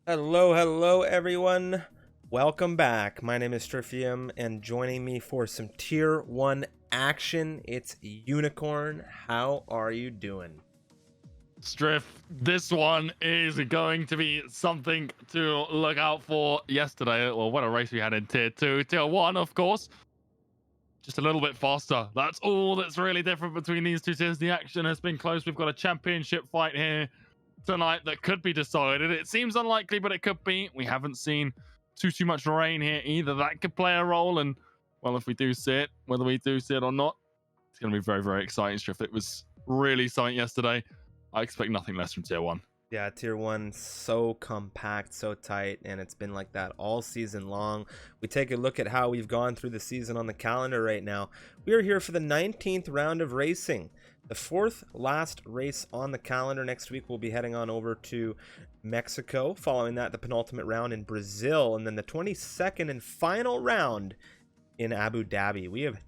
Hello, everyone. Welcome back. My name is Strifium, and joining me for some Tier 1 action, it's Unicorn. How are you doing? Striff, this one is going to be something to look out for. Yesterday, well, what a race we had in Tier 2. Tier 1, of course, just a little bit faster. That's all that's really different between these two tiers. The action has been close. We've got a championship fight here tonight that could be decided. It seems unlikely, but it could be. We haven't seen too much rain here either. That could play a role. And, well, if we do see it, whether we do see it or not, it's going to be very, very exciting, Striff. It was really exciting yesterday. I expect nothing less from Tier 1. Yeah, Tier 1, so compact, so tight, and it's been like that all season long. We take a look at how we've gone through the season on the calendar right now. We are here for the 19th round of racing. The fourth last race on the calendar. Next week, we'll be heading on over to Mexico. Following that, the penultimate round in Brazil, and then the 22nd and final round in Abu Dhabi. We've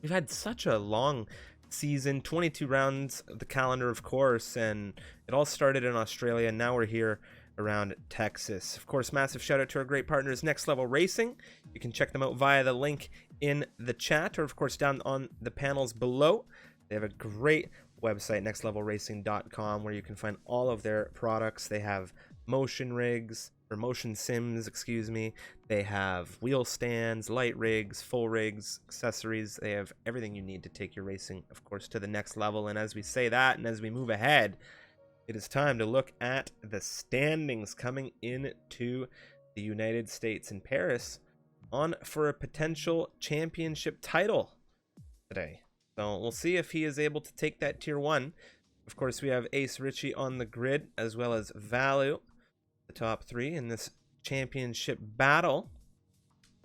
had such a long season, 22 rounds of the calendar, of course, and it all started in Australia, and now we're here around Texas. Of course, massive shout out to our great partners, Next Level Racing. You can check them out via the link in the chat, or of course down on the panels below. They have a great website, nextlevelracing.com, where you can find all of their products. They have motion rigs, or motion sims, excuse me. They have wheel stands, light rigs, full rigs, accessories. They have everything you need to take your racing, of course, to the next level. And as we say that, and as we move ahead, it is time to look at the standings coming into the United States in Paris on for a potential championship title today. So we'll see if he is able to take that Tier 1. Of course, we have Ace Richie on the grid, as well as Valu, the top three in this championship battle.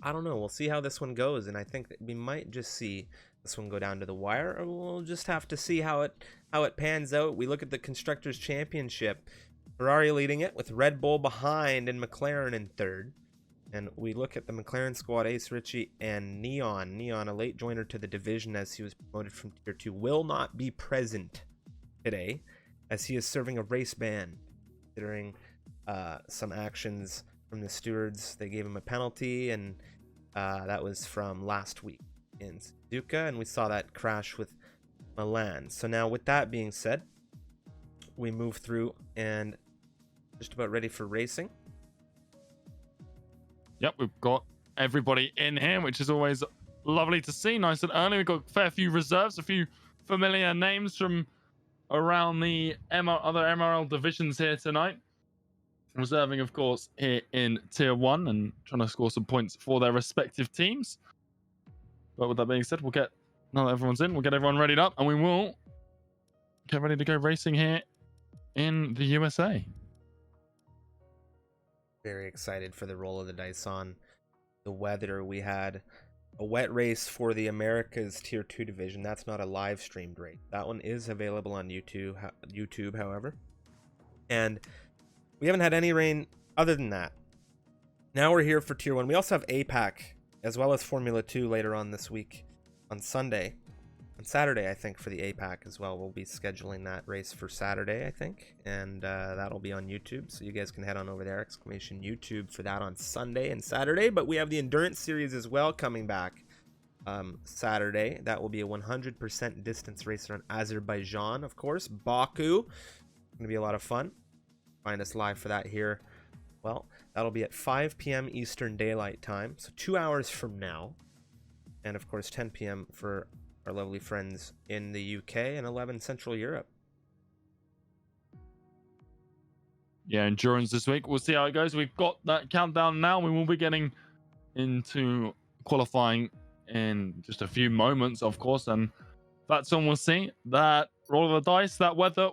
I don't know. We'll see how this one goes, and I think that we might just see this one go down to the wire, or we'll just have to see how it pans out. We look at the Constructors Championship. Ferrari leading it with Red Bull behind and McLaren in third. And we look at the McLaren squad, Ace Richie and Neon. Neon, a late joiner to the division as he was promoted from Tier 2, will not be present today as he is serving a race ban, considering some actions from the stewards. They gave him a penalty, and that was from last week in Suzuka, and we saw that crash with Milan. So now, with that being said, we move through and just about ready for racing. Yep, we've got everybody in here, which is always lovely to see. Nice and early. We've got a fair few reserves, a few familiar names from around the other MRL divisions here tonight. Reserving, of course, here in Tier 1 and trying to score some points for their respective teams. But with that being said, we'll get, now that everyone's in, we'll get everyone readied up and we will get ready to go racing here in the USA. Very excited for the roll of the dice on the weather. We had a wet race for the Americas Tier 2 division. That's not a live streamed race. That one is available on YouTube, however. And we haven't had any rain other than that. Now we're here for Tier 1. We also have APAC, as well as Formula 2 later on this week on Sunday. On Saturday, I think, for the APAC as well. We'll be scheduling that race for Saturday, I think. And that'll be on YouTube, so you guys can head on over there, !YouTube, for that on Sunday and Saturday. But we have the Endurance Series as well coming back Saturday. That will be a 100% distance race around Azerbaijan, of course. Baku. Going to be a lot of fun. Find us live for that here. Well, that'll be at 5 p.m. Eastern Daylight Time, so 2 hours from now. And, of course, 10 p.m. for our lovely friends in the UK and 11 Central Europe. Yeah, endurance this week. We'll see how it goes. We've got that countdown now. We will be getting into qualifying in just a few moments, of course, and that's when we'll see that roll of the dice, that weather.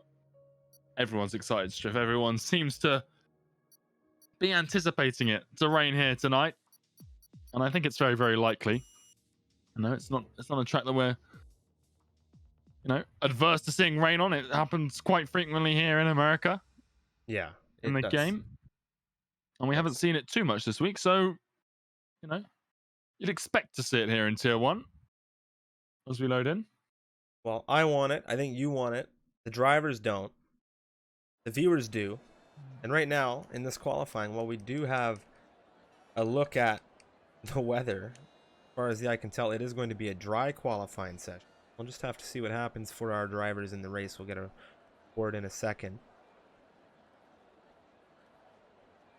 Everyone's excited, Striff. Everyone seems to be anticipating it to rain here tonight, and I think it's very, very likely. No, it's not a track that we're, adverse to seeing rain on. It happens quite frequently here in America. Yeah, in the game. And we haven't seen it too much this week, so, you'd expect to see it here in Tier 1 as we load in. Well, I want it. I think you want it. The drivers don't. The viewers do. And right now, in this qualifying, while we do have a look at the weather, as far as the eye can tell, it is going to be a dry qualifying session. We'll just have to see what happens for our drivers in the race. We'll get a report in a second.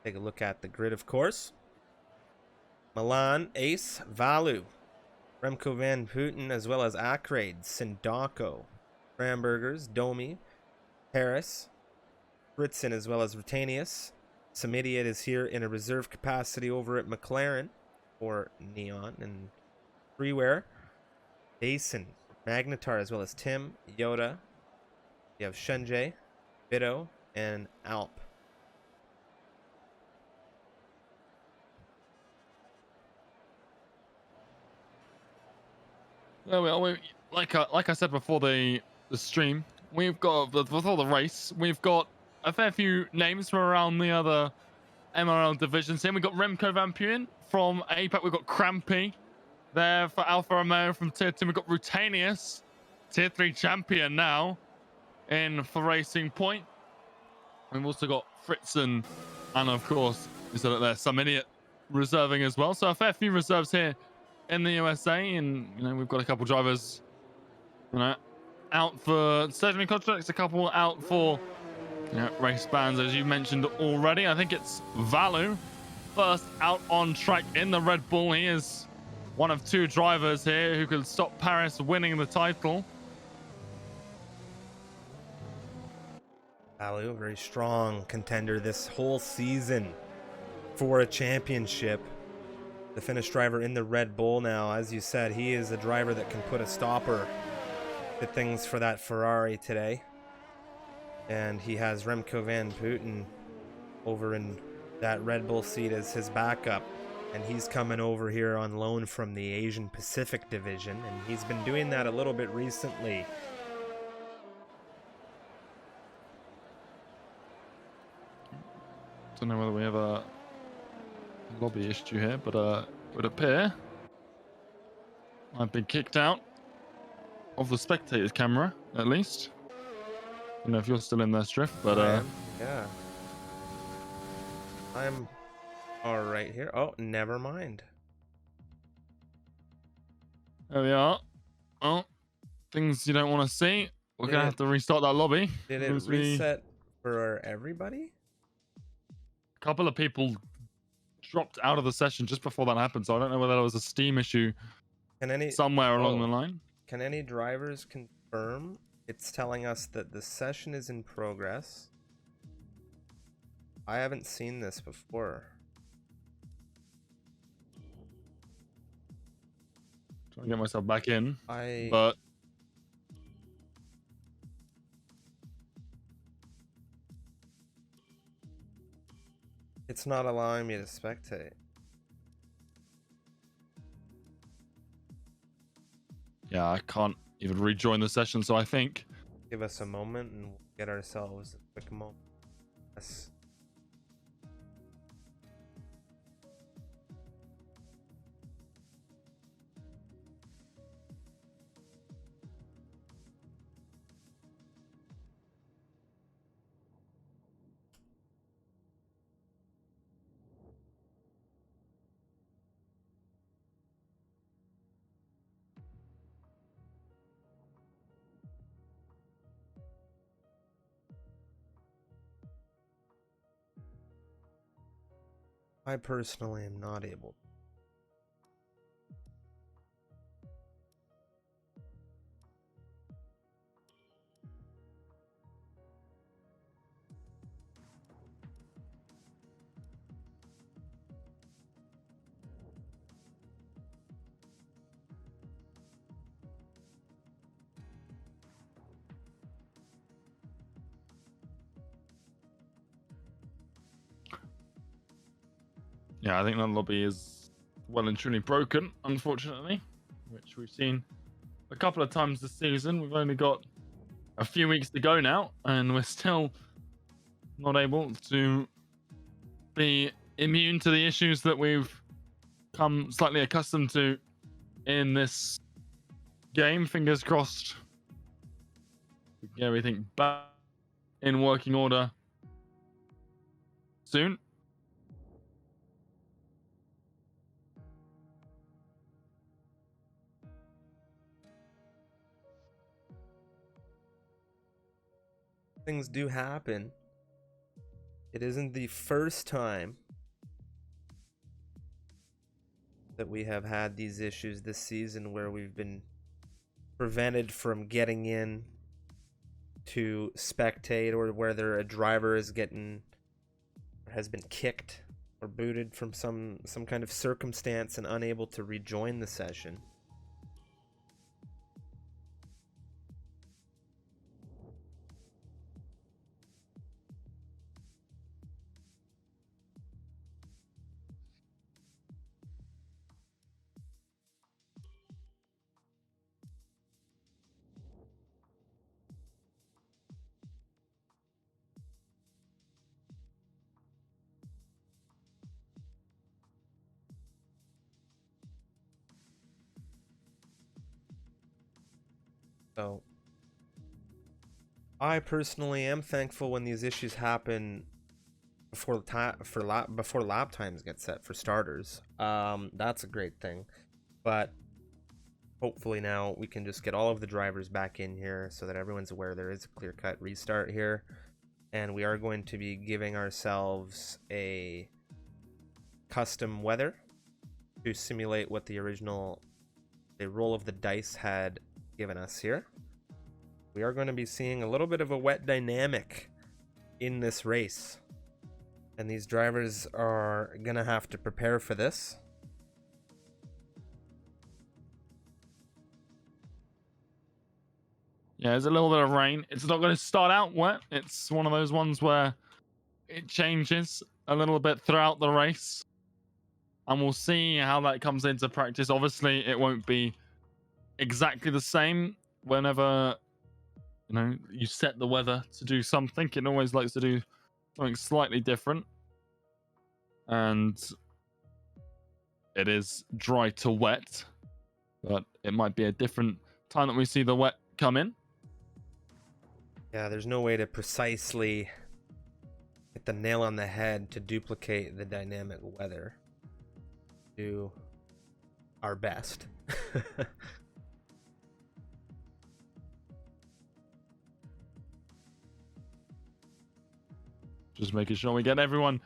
Take a look at the grid, of course. Milan, Ace, Valu, Remco Van Putten, as well as Akrade, Sindako, Ramburgers, Domi, Paris, Fritzen, as well as Rutanius. Samidiot is here in a reserve capacity over at McLaren for Neon and Freeware. Basin, Magnetar, as well as Tim, Yoda. You have Shenjay, Bido, and Alp. There we are. Like I said before the stream, we've got before the race, we've got a fair few names from around the other MRL divisions here. We've got Remco Van Puyen from APAC. We've got Crampy there for Alfa Romeo from Tier 2. We've got Rutanius, Tier 3 champion now in for Racing Point. We've also got Fritzen, and of course, we said that there's some idiot reserving as well. So a fair few reserves here in the USA, and we've got a couple drivers, out for certain contracts, a couple out for race bans, as you mentioned already. I think it's Valu first out on track in the Red Bull. He is one of two drivers here who could stop Paris winning the title. Valu, a very strong contender this whole season for a championship. The Finnish driver in the Red Bull now. As you said, he is a driver that can put a stopper to things for that Ferrari today. And he has Remco Van Putten over in that Red Bull seat as his backup. And he's coming over here on loan from the Asian Pacific division. And he's been doing that a little bit recently. Don't know whether we have a lobby issue here, but it would appear I've been kicked out of the spectator's camera, at least. I don't know if you're still in there, Striff, but yeah, I'm all right here. Oh, never mind. There we are. Oh, things you don't want to see. We're gonna have to restart that lobby. Did it reset for everybody? A couple of people dropped out of the session just before that happened, so I don't know whether there was a Steam issue somewhere along the line. Can any drivers confirm? It's telling us that the session is in progress. I haven't seen this before. Trying to get myself back in, but it's not allowing me to spectate. Yeah, I can't even rejoin the session, so I think... Give us a moment and we'll get ourselves a quick moment. Yes. I personally am not able. Yeah, I think that lobby is well and truly broken, unfortunately, which we've seen a couple of times this season. We've only got a few weeks to go now, and we're still not able to be immune to the issues that we've come slightly accustomed to in this game. Fingers crossed we get everything back in working order soon. Things do happen. It isn't the first time that we have had these issues this season where we've been prevented from getting in to spectate, or whether a driver is has been kicked or booted from some kind of circumstance and unable to rejoin the session. So I personally am thankful when these issues happen before before lap times get set, for starters. That's a great thing. But hopefully now we can just get all of the drivers back in here so that everyone's aware there is a clear-cut restart here. And we are going to be giving ourselves a custom weather to simulate what the original roll of the dice had given us here. We are going to be seeing a little bit of a wet dynamic in this race, and these drivers are going to have to prepare for this. Yeah, there's a little bit of rain. It's not going to start out wet. It's one of those ones where it changes a little bit throughout the race, and we'll see how that comes into practice. Obviously, it won't be exactly the same whenever you set the weather to do something. It always likes to do something slightly different, and it is dry to wet, but it might be a different time that we see the wet come in. Yeah, there's no way to precisely hit the nail on the head to duplicate the dynamic weather. Do our best. Just making sure we get everyone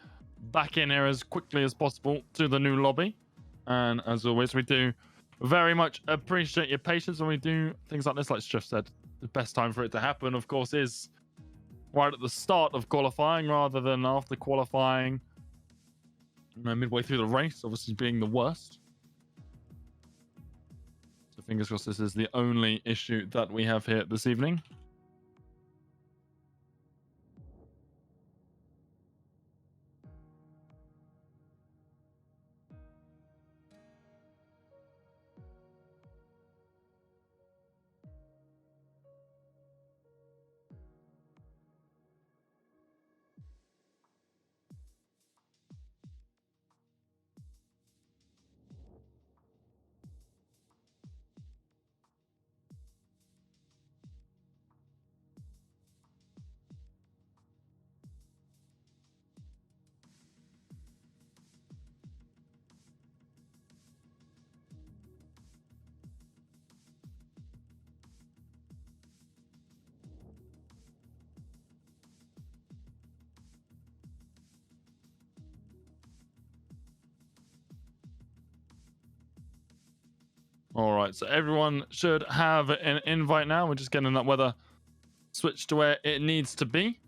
back in here as quickly as possible to the new lobby. And as always, we do very much appreciate your patience when we do things like this. Like Striff said, the best time for it to happen, of course, is right at the start of qualifying rather than after qualifying. Midway through the race, obviously being the worst. So fingers crossed this is the only issue that we have here this evening. All right, so everyone should have an invite now. We're just getting that weather switched to where it needs to be.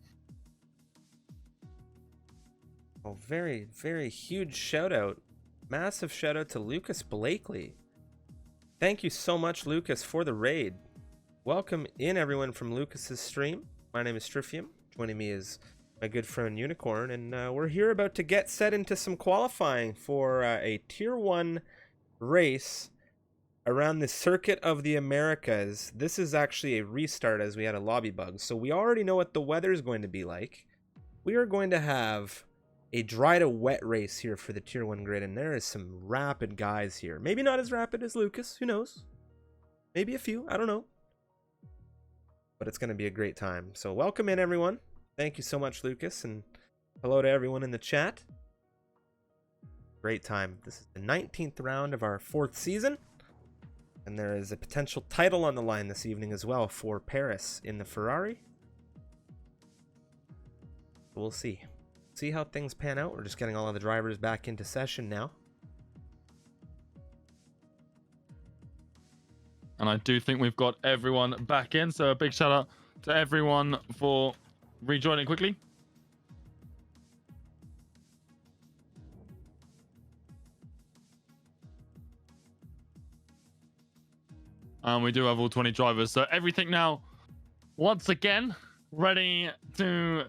Oh, very, very huge shout out. Massive shout out to Lucas Blakely. Thank you so much, Lucas, for the raid. Welcome in, everyone, from Lucas's stream. My name is Striffium. Joining me is my good friend Unicorn, and we're here about to get set into some qualifying for a Tier 1 race around the Circuit of the Americas. This is actually a restart as we had a lobby bug, so we already know what the weather is going to be like. We are going to have a dry to wet race here for the Tier 1 grid, and there is some rapid guys here. Maybe not as rapid as Lucas, who knows? Maybe a few, I don't know. But it's going to be a great time. So welcome in, everyone. Thank you so much, Lucas, and Hello to everyone in the chat. Great time. This is the 19th round of our 4th season. And there is a potential title on the line this evening as well for Paris in the Ferrari. We'll see. See how things pan out. We're just getting all of the drivers back into session now. And I do think we've got everyone back in. So a big shout out to everyone for rejoining quickly. And we do have all 20 drivers. So everything now, once again, ready to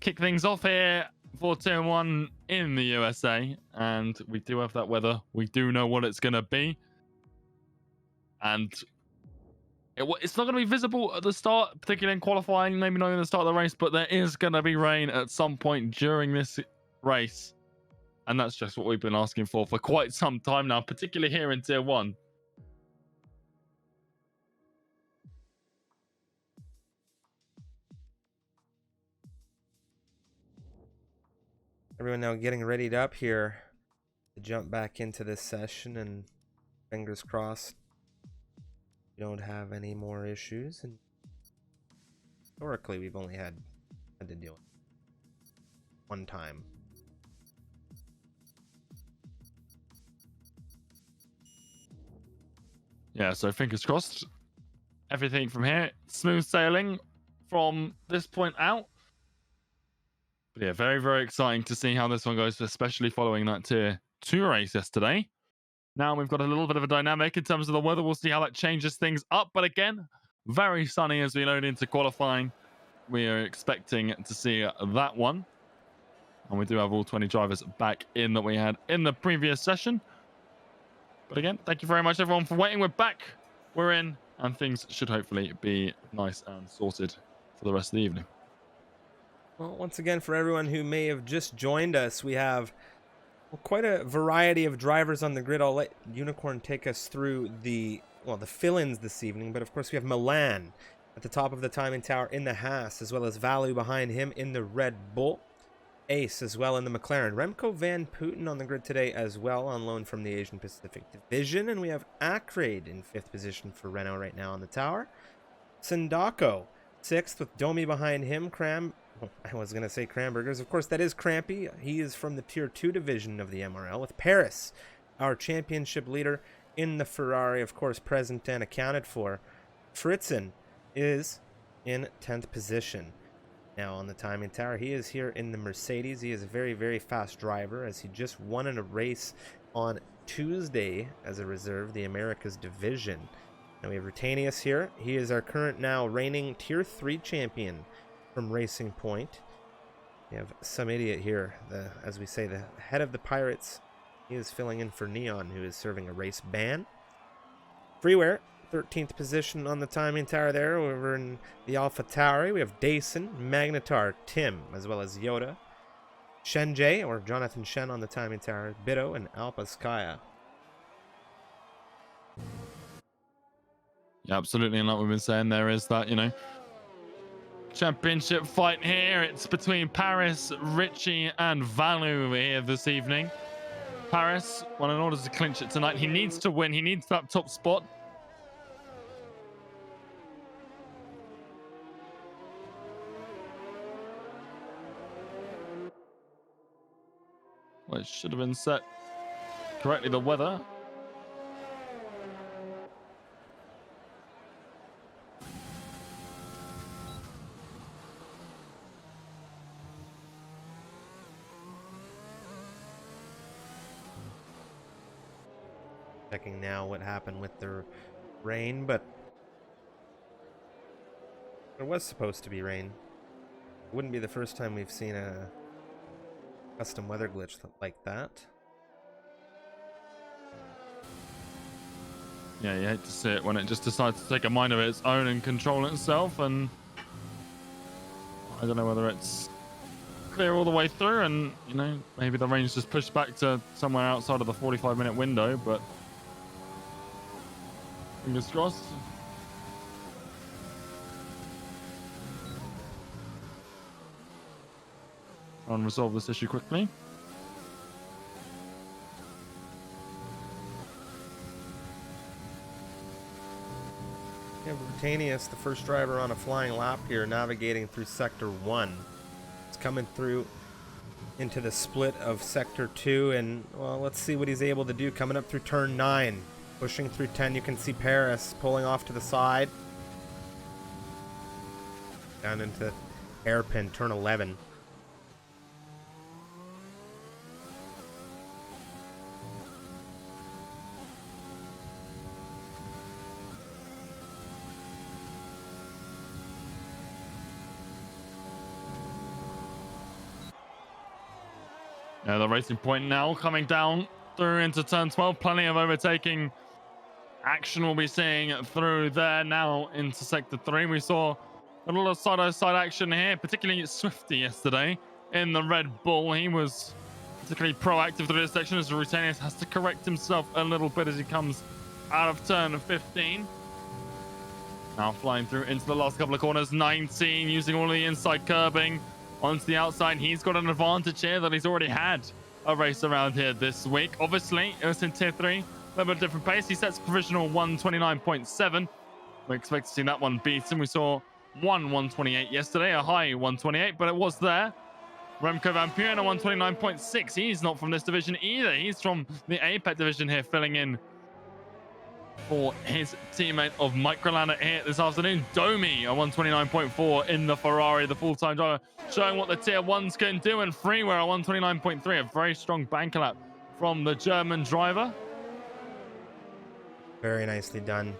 kick things off here for Tier 1 in the USA. And we do have that weather. We do know what it's going to be. And it's not going to be visible at the start, particularly in qualifying, maybe not in the start of the race, but there is going to be rain at some point during this race. And that's just what we've been asking for quite some time now, particularly here in Tier 1. Everyone now getting readied up here to jump back into this session, and fingers crossed we don't have any more issues. And historically, we've only had to deal with one time. Yeah, so fingers crossed. Everything from here, smooth sailing from this point out. But yeah, very, very exciting to see how this one goes, especially following that Tier 2 race yesterday. Now we've got a little bit of a dynamic in terms of the weather. We'll see how that changes things up. But again, very sunny as we load into qualifying. We are expecting to see that one. And we do have all 20 drivers back in that we had in the previous session. But again, thank you very much, everyone, for waiting. We're back. We're in. And things should hopefully be nice and sorted for the rest of the evening. Well, once again, for everyone who may have just joined us, we have quite a variety of drivers on the grid. I'll let Unicorn take us through the fill-ins this evening. But of course, we have Milan at the top of the timing tower in the Haas, as well as Valu behind him in the Red Bull. Ace as well in the McLaren. Remco Van Putten on the grid today as well, on loan from the Asian Pacific Division. And we have Acraid in 5th position for Renault right now on the tower. Sindako 6th with Domi behind him. I was going to say Cranbergers. Of course, that is Crampy. He is from the Tier 2 division of the MRL, with Paris, our championship leader in the Ferrari, of course, present and accounted for. Fritzen is in 10th position. Now on the timing tower, he is here in the Mercedes. He is a very, very fast driver, as he just won in a race on Tuesday as a reserve, the Americas division. Now we have Rutanius here. He is our current now reigning Tier 3 champion from Racing Point. We have some idiot here, as we say, the head of the Pirates. He is filling in for Neon, who is serving a race ban. Freeware, 13th position on the timing tower there. Over in the Alpha Tauri, we have Dason, Magnetar, Tim, as well as Yoda. Shenjay, or Jonathan Shen on the timing tower, Bido, and Alpaskaya. Yeah, absolutely. And like we've been saying, there is that, championship fight here. It's between Paris, Richie, and Valu here this evening. Paris, well, in order to clinch it tonight, he needs to win. He needs that top spot. Well, it should have been set correctly, the weather. Checking now what happened with the rain, but there was supposed to be rain. It wouldn't be the first time we've seen a custom weather glitch like that. Yeah, you hate to see it when it just decides to take a mind of its own and control itself, and I don't know whether it's clear all the way through, and maybe the rain's just pushed back to somewhere outside of the 45-minute window, but fingers crossed. and resolve this issue quickly. Yeah, Britannius, the first driver on a flying lap here, navigating through Sector 1. It's coming through into the split of Sector 2, and, well, let's see what he's able to do coming up through Turn 9. Pushing through 10, you can see Paris pulling off to the side. Down into hairpin, Turn 11. The racing point now coming down through into turn 12. Plenty of overtaking action we'll be seeing through there now into sector 3. We saw a lot of side-by-side action here, particularly Swifty yesterday in the Red Bull. He was particularly proactive through this section as Rutanius has to correct himself a little bit as he comes out of turn 15. Now flying through into the last couple of corners. 19 using all of the inside curbing onto the outside. He's got an advantage here that he's already had a race around here this week. Obviously, it was in tier 3, a little bit different pace. He sets provisional 129.7. We expect to see that one beaten. We saw 128 yesterday, a high 128, but it was there. Remco Van Puren at 129.6. He's not from this division either. He's from the APEC division here, filling in for his teammate of Microlander here this afternoon. Domi at 129.4 in the Ferrari, the full-time driver, showing what the tier 1s can do. And Freeware at 129.3, a very strong banker lap from the German driver. Very nicely done.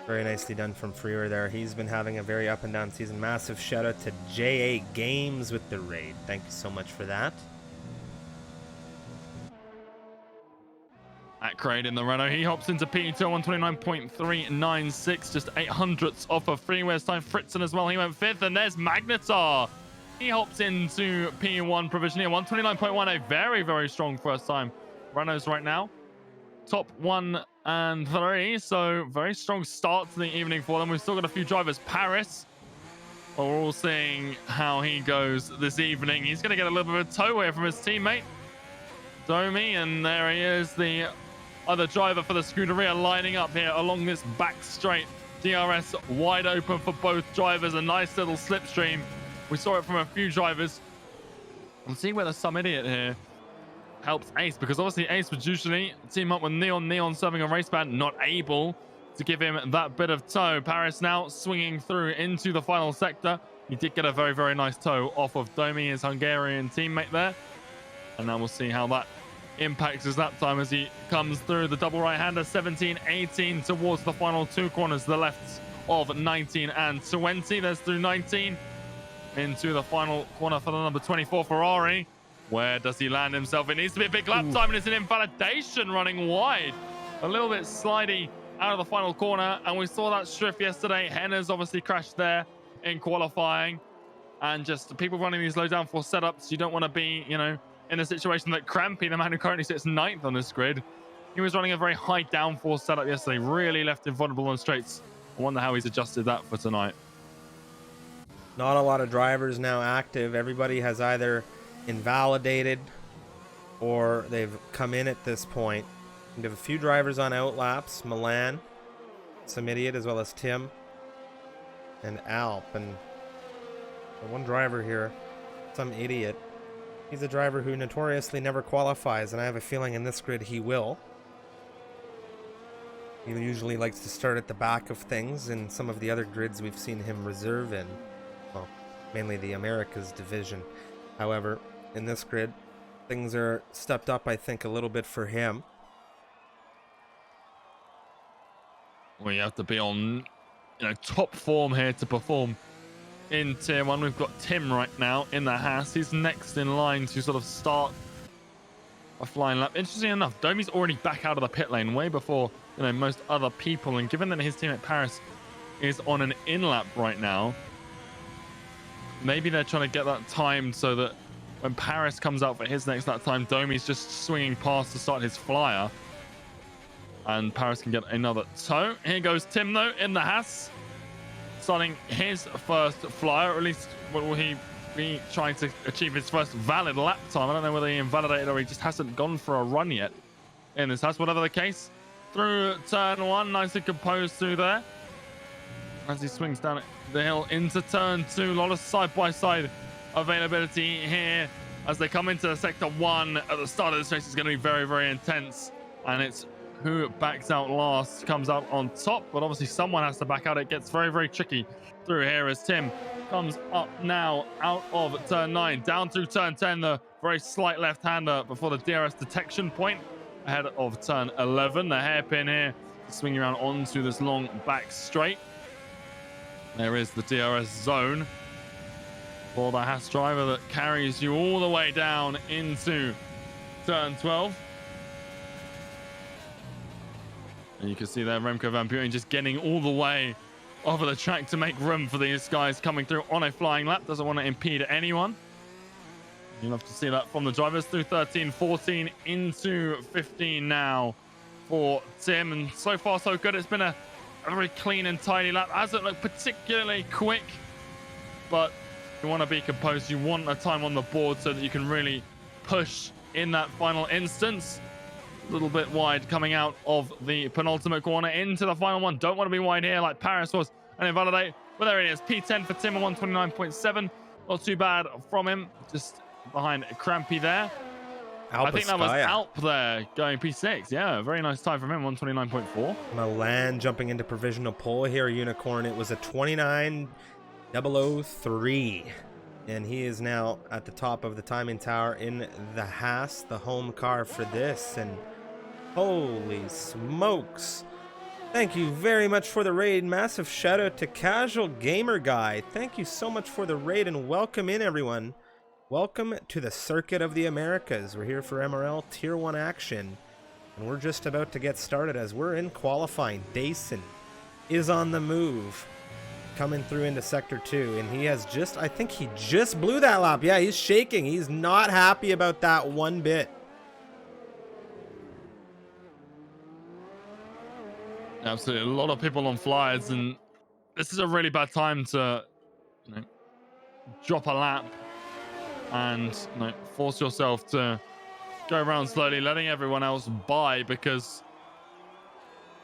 Very nicely done from Freeware there. He's been having a very up and down season. Massive shout out to JA Games with the raid. Thank you so much for that. At Crane in the Renault, he hops into P2 129.396, just 800ths off of Freeware's time. Fritzen as well, he went 5th, and there's Magnetar. He hops into P1 provisionally at 129.1, a very, very strong first time. Renault's right now top 1 and 3, so very strong start to the evening for them. We've still got a few drivers. Paris, well, we're all seeing how he goes this evening. He's going to get a little bit of a tow away from his teammate Domi, and there he is, the other driver for the Scuderia, lining up here along this back straight. DRS wide open for both drivers, a nice little slipstream. We saw it from a few drivers. We'll see whether some idiot here helps Ace, because obviously Ace would usually team up with Neon serving a race ban, not able to give him that bit of tow. Paris now swinging through into the final sector. He did get a very, very nice tow off of Domi, his Hungarian teammate there. And now we'll see how that impacts us that time as he comes through the double right-hander. 17, 18 towards the final 2 corners, the left of 19 and 20. There's through 19 into the final corner for the number 24 Ferrari. Where does he land himself? It needs to be a big lap time, and it's an invalidation running wide. A little bit slidey out of the final corner, and we saw that Striff yesterday. Henner's obviously crashed there in qualifying, and just people running these low downforce setups, you don't want to be, you know, in a situation that Crampy, the man who currently sits 9th on this grid, he was running a very high downforce setup yesterday, really left him vulnerable on straights. I wonder how he's adjusted that for tonight. Not a lot of drivers now active. Everybody has either invalidated or they've come in at this point. We have a few drivers on outlaps. Milan, some idiot, as well as Tim and Alp. And one driver here, some idiot. He's a driver who notoriously never qualifies, and I have a feeling in this grid he will. He usually likes to start at the back of things. In some of the other grids we've seen him reserve in, well, mainly the Americas division. However, in this grid, things are stepped up, I think, a little bit for him. We have to be on, you know, top form here to perform in tier 1. We've got Tim right now in the Haas. He's next in line to sort of start a flying lap. Interesting enough, Domi's already back out of the pit lane way before, you know, most other people. And given that his teammate Paris is on an in lap right now, maybe they're trying to get that timed so that when Paris comes out for his next lap time, Domi's just swinging past to start his flyer, and Paris can get another tow. Here goes Tim though in the Haas, starting his first flyer, or at least what he be trying to achieve his first valid lap time. I don't know whether he invalidated or he just hasn't gone for a run yet in this house. Whatever the case, through turn 1, nicely composed through there. As he swings down the hill into turn 2, a lot of side-by-side availability here as they come into sector 1 at the start of this race. Is going to be very, very intense, and it's who backs out last comes out on top, but obviously someone has to back out. It gets very, very tricky through here as Tim comes up now out of turn 9 down through turn 10, the very slight left-hander before the DRS detection point ahead of turn 11. The hairpin here swinging around onto this long back straight. There is the DRS zone for the Haas driver that carries you all the way down into turn 12. And you can see there Remco Van Buren just getting all the way over the track to make room for these guys coming through on a flying lap. Doesn't want to impede anyone. You'll have to see that from the drivers through 13, 14 into 15 now for Tim. And so far so good. It's been a very clean and tidy lap. Hasn't looked particularly quick, but you want to be composed. You want a time on the board so that you can really push in that final instance. A little bit wide coming out of the penultimate corner into the final one. Don't want to be wide here like Paris was and invalidate. But there it is. P10 for Tim, 129.7. Not too bad from him. Just behind Crampy there. I think that was Alp there going P6. Yeah, very nice time from him, 129.4. Milan jumping into provisional pole here, Unicorn. It was a 29.003. And he is now at the top of the timing tower in the Haas, the home car for this. And holy smokes. Thank you very much for the raid. Massive shout out to Casual Gamer Guy. Thank you so much for the raid and welcome in, everyone. Welcome to the Circuit of the Americas. We're here for MRL Tier 1 action. And we're just about to get started as we're in qualifying. Dason is on the move, coming through into Sector 2. And he has just, I think he just blew that lap. Yeah, he's shaking. He's not happy about that one bit. Absolutely. A lot of people on flyers. And this is a really bad time to drop a lap and force yourself to go around slowly, letting everyone else by, because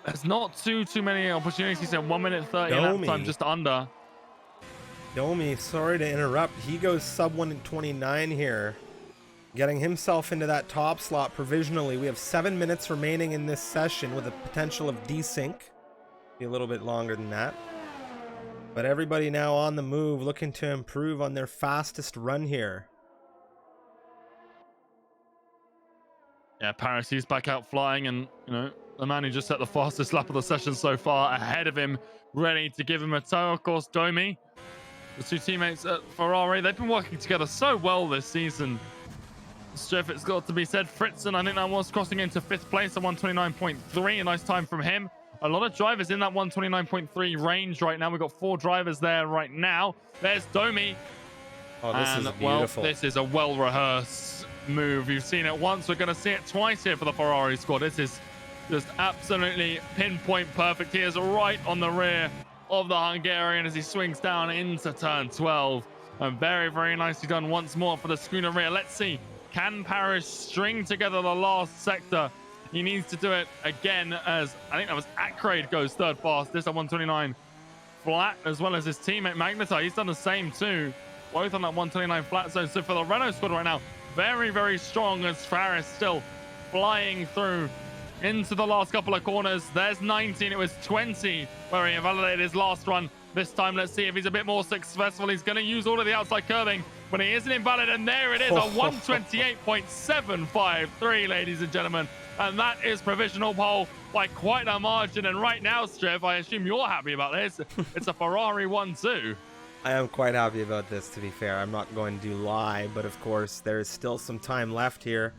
there's not too many opportunities. At 1 minute 30 lap time, just under. Domi, sorry to interrupt. He goes sub 1:29 here, getting himself into that top slot provisionally. We have 7 minutes remaining in this session with a potential of desync. Be a little bit longer than that. But everybody now on the move, looking to improve on their fastest run here. Yeah, Paris, he's back out flying, and the man who just set the fastest lap of the session so far ahead of him, ready to give him a tow. Of course, Domi, the two teammates at Ferrari, they've been working together so well this season. Striff, it's got to be said. Fritzen, I think that was crossing into 5th place at 129.3. A nice time from him. A lot of drivers in that 129.3 range right now. We've got 4 drivers there right now. There's Domi. Oh, this is beautiful. Well, this is a well-rehearsed move. You've seen it once. We're going to see it twice here for the Ferrari squad. This is just absolutely pinpoint perfect. He is right on the rear of the Hungarian as he swings down into turn 12. And very, very nicely done once more for the schooner rear. Let's see. Can Paris string together the last sector? He needs to do it again, as I think that was Akrade goes 3rd fast. This at 129 flat, as well as his teammate Magnetar. He's done the same too, both on that 129 flat zone. So for the Renault squad right now, very, very strong, as Faris still flying through into the last couple of corners. There's 19. It was 20 where he invalidated his last run. This time, let's see if he's a bit more successful. He's going to use all of the outside curving, but he isn't invalid. And there it is, a 128.753, ladies and gentlemen. And that is provisional pole by quite a margin. And right now, Striv, I assume you're happy about this. It's a Ferrari 1-2. I am quite happy about this, to be fair. I'm not going to lie, but of course, there is still some time left here.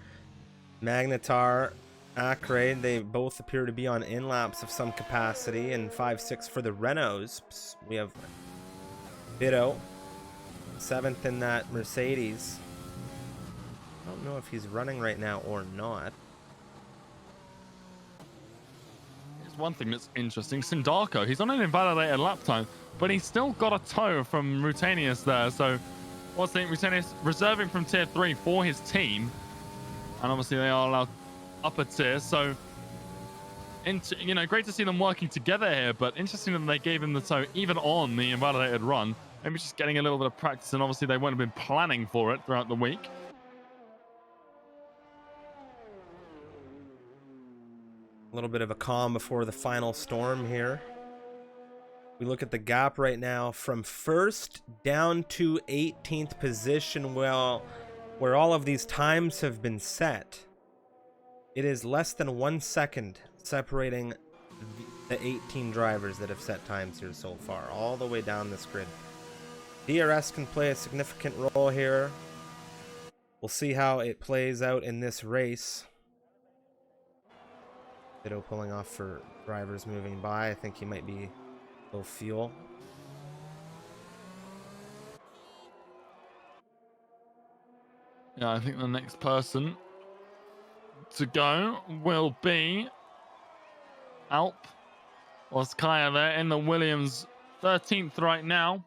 Magnetar, Akrade, they both appear to be on in-laps of some capacity, and 5-6 for the Renaults. We have Vito, 7th in that Mercedes. I don't know if he's running right now or not. Here's one thing that's interesting. Sindarko, he's on an invalidated lap time, but he's still got a tow from Rutanius there, so What's the thing? We're saying is reserving from tier 3 for his team. And obviously they are allowed upper tier. So, you know, great to see them working together here. But interesting that they gave him the toe even on the invalidated run. Maybe just getting a little bit of practice. And obviously they won't have been planning for it throughout the week. A little bit of a calm before the final storm here. We look at the gap right now from first down to 18th position, well, where all of these times have been set. It is less than 1 second separating the 18 drivers that have set times here so far, all the way down this grid. DRS can play a significant role here. We'll see how it plays out in this race. Ditto pulling off for drivers moving by. I think he might be low fuel. Yeah, I think the next person to go will be Alp or Skaya there in the Williams 13th right now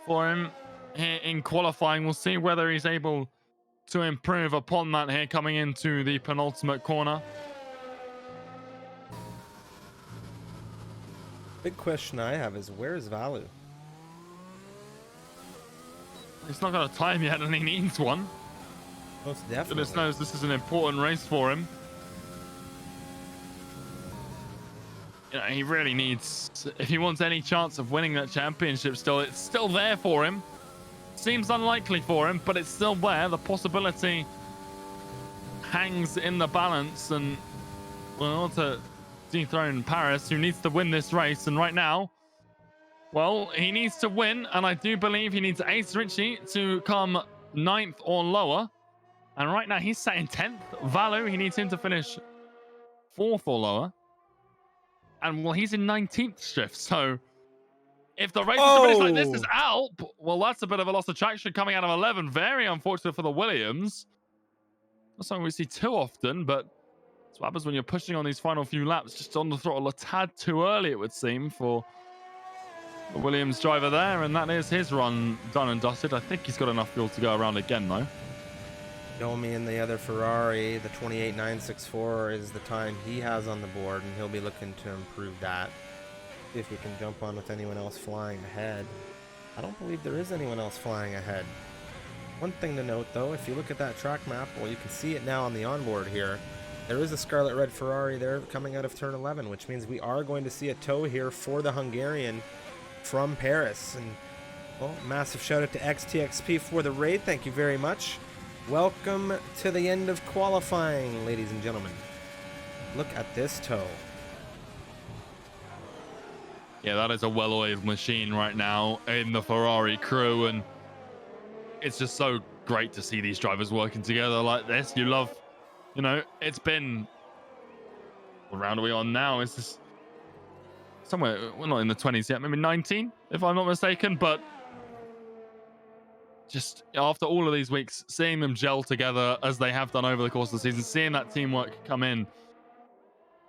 for him here in qualifying. We'll see whether he's able to improve upon that here coming into the penultimate corner. Big question I have is, where's Valu? He's not got a time yet and he needs one. Most definitely. Goodness knows this is an important race for him. You know, he really needs, if he wants any chance of winning that championship still, it's still there for him. Seems unlikely for him, but it's still there. The possibility hangs in the balance, and well, to dethrone Paris, who needs to win this race. And right now, well, he needs to win, and I do believe he needs Ace Richie to come 9th or lower. And right now, he's sat in 10th. Valu, he needs him to finish 4th or lower. And well, he's in 19th shift, so if the race is to finish like this is Alp, well, that's a bit of a loss of traction coming out of 11. Very unfortunate for the Williams. Not something we see too often, but that's what happens when you're pushing on these final few laps, just on the throttle a tad too early, it would seem, for the Williams driver there. And that is his run done and dusted. I think he's got enough fuel to go around again, though. Domi in the other Ferrari, the 28.964 is the time he has on the board, and he'll be looking to improve that. See if we can jump on with anyone else flying ahead. I don't believe there is anyone else flying ahead. One thing to note, though, if you look at that track map, well, you can see it now on the onboard here. There is a scarlet red Ferrari there coming out of turn 11, which means we are going to see a tow here for the Hungarian from Paris. And, well, massive shout out to XTXP for the raid. Thank you very much. Welcome to the end of qualifying, ladies and gentlemen. Look at this tow. Yeah, that is a well-oiled machine right now in the Ferrari crew, and it's just so great to see these drivers working together like this. You love, you know, it's been, what round are we on now? Is this somewhere, we're not in the 20s yet, maybe 19, if I'm not mistaken, but just after all of these weeks, seeing them gel together as they have done over the course of the season, seeing that teamwork come in,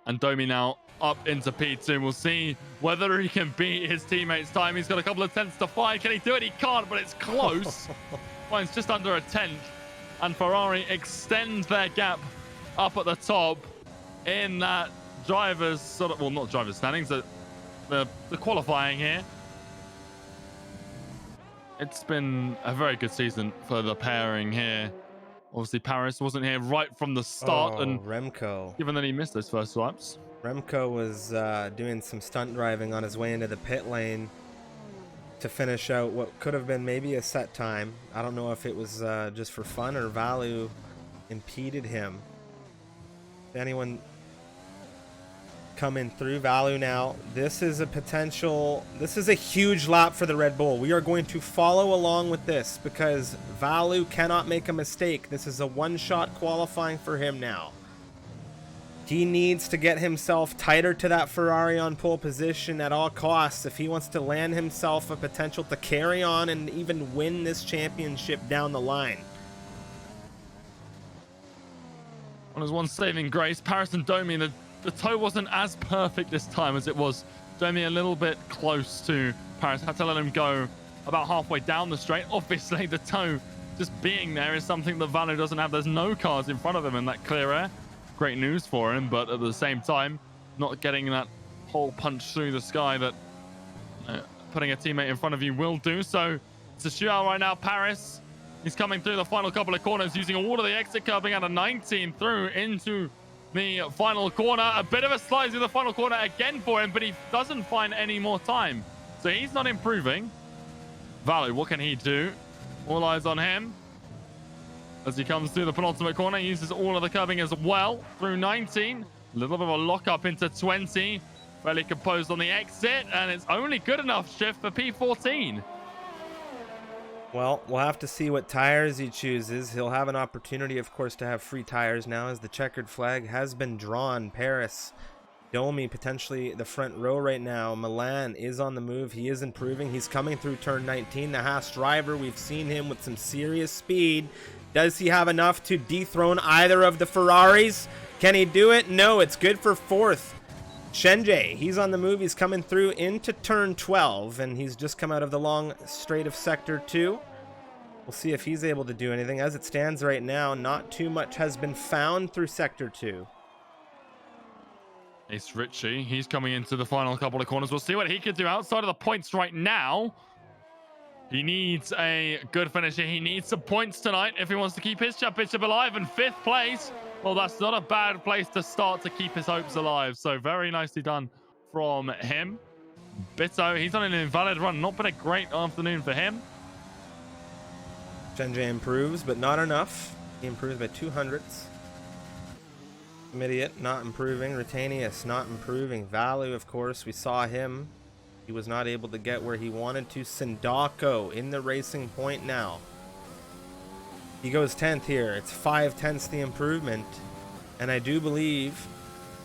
and Domi now up into P2. We'll see whether he can beat his teammates' time. He's got a couple of tenths to find. Can he do it? He can't, but it's close. Finds just under a tenth, and Ferrari extend their gap up at the top in that driver's sort of, well, not driver's standings, the qualifying here. It's been a very good season for the pairing here. Obviously, Paris wasn't here right from the start, and Remco. Given that he missed those first laps. Remco was doing some stunt driving on his way into the pit lane to finish out what could have been maybe a set time. I don't know if it was just for fun or Valu impeded him. If anyone coming through Valu now, this is a huge lap for the Red Bull. We are going to follow along with this because Valu cannot make a mistake. This is a one-shot qualifying for him now. He needs to get himself tighter to that Ferrari on pole position at all costs if he wants to land himself a potential to carry on and even win this championship down the line. On his one saving grace, Paris and Domi, the toe wasn't as perfect this time as it was. Domi a little bit close to Paris. Had to let him go about halfway down the straight. Obviously, the toe just being there is something that Valo doesn't have. There's no cars in front of him in that clear air. Great news for him, but at the same time, not getting that hole punch through the sky that putting a teammate in front of you will do. So it's a shootout right now. Paris, he's coming through the final couple of corners using all of the exit curbing out of 19 through into the final corner. A bit of a slide through the final corner again for him, but he doesn't find any more time. So he's not improving. Valo, what can he do? All eyes on him as he comes through the penultimate corner. He uses all of the curbing as well through 19. A little bit of a lock up into 20. Fairly composed on the exit, and it's only good enough shift for P14. Well, we'll have to see what tires he chooses. He'll have an opportunity, of course, to have free tires now as the checkered flag has been drawn. Paris, Domi, potentially the front row right now. Milan is on the move. He is improving. He's coming through turn 19. The Haas driver, we've seen him with some serious speed. Does he have enough to dethrone either of the Ferraris? Can he do it? No, it's good for fourth. Shenjie, he's on the move. He's coming through into turn 12, and he's just come out of the long straight of sector 2. We'll see if he's able to do anything. As it stands right now, not too much has been found through sector 2. Ace Ritchie, he's coming into the final couple of corners. We'll see what he can do outside of the points right now. He needs a good finish here. He needs some points tonight if he wants to keep his championship alive. And 5th place, well, that's not a bad place to start to keep his hopes alive. So very nicely done from him. Bitto, he's on an invalid run. Not been a great afternoon for him. Shenjie improves, but not enough. He improves by 200ths. Immediate, not improving. Retanius, not improving. Valu, of course, we saw him. He was not able to get where he wanted to. Sindako in the racing point now. He goes 10th here. It's 5/10ths the improvement. And I do believe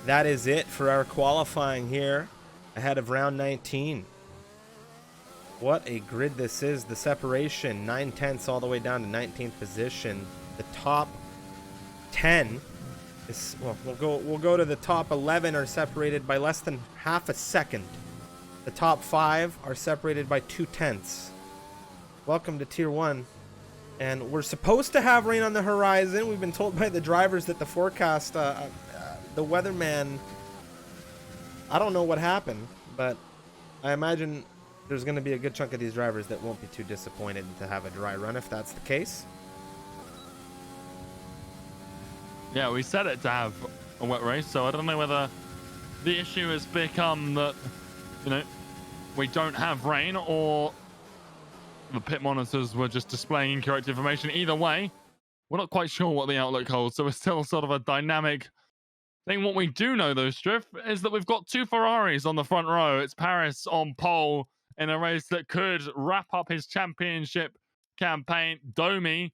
that is it for our qualifying here ahead of round 19. What a grid this is. The separation, 9/10ths all the way down to 19th position. The top 10 is, well, we'll go to the top 11 are separated by less than half a second. The top 5 are separated by 2/10ths. Welcome to Tier 1. And we're supposed to have rain on the horizon. We've been told by the drivers that the forecast, the weatherman, I don't know what happened, but I imagine there's going to be a good chunk of these drivers that won't be too disappointed to have a dry run if that's the case. Yeah, we set it to have a wet race, so I don't know whether the issue has become that, we don't have rain, or the pit monitors were just displaying incorrect information. Either way, we're not quite sure what the outlook holds, so it's still sort of a dynamic thing. What we do know, though, Striff, is that we've got 2 Ferraris on the front row. It's Paris on pole in a race that could wrap up his championship campaign. Domi,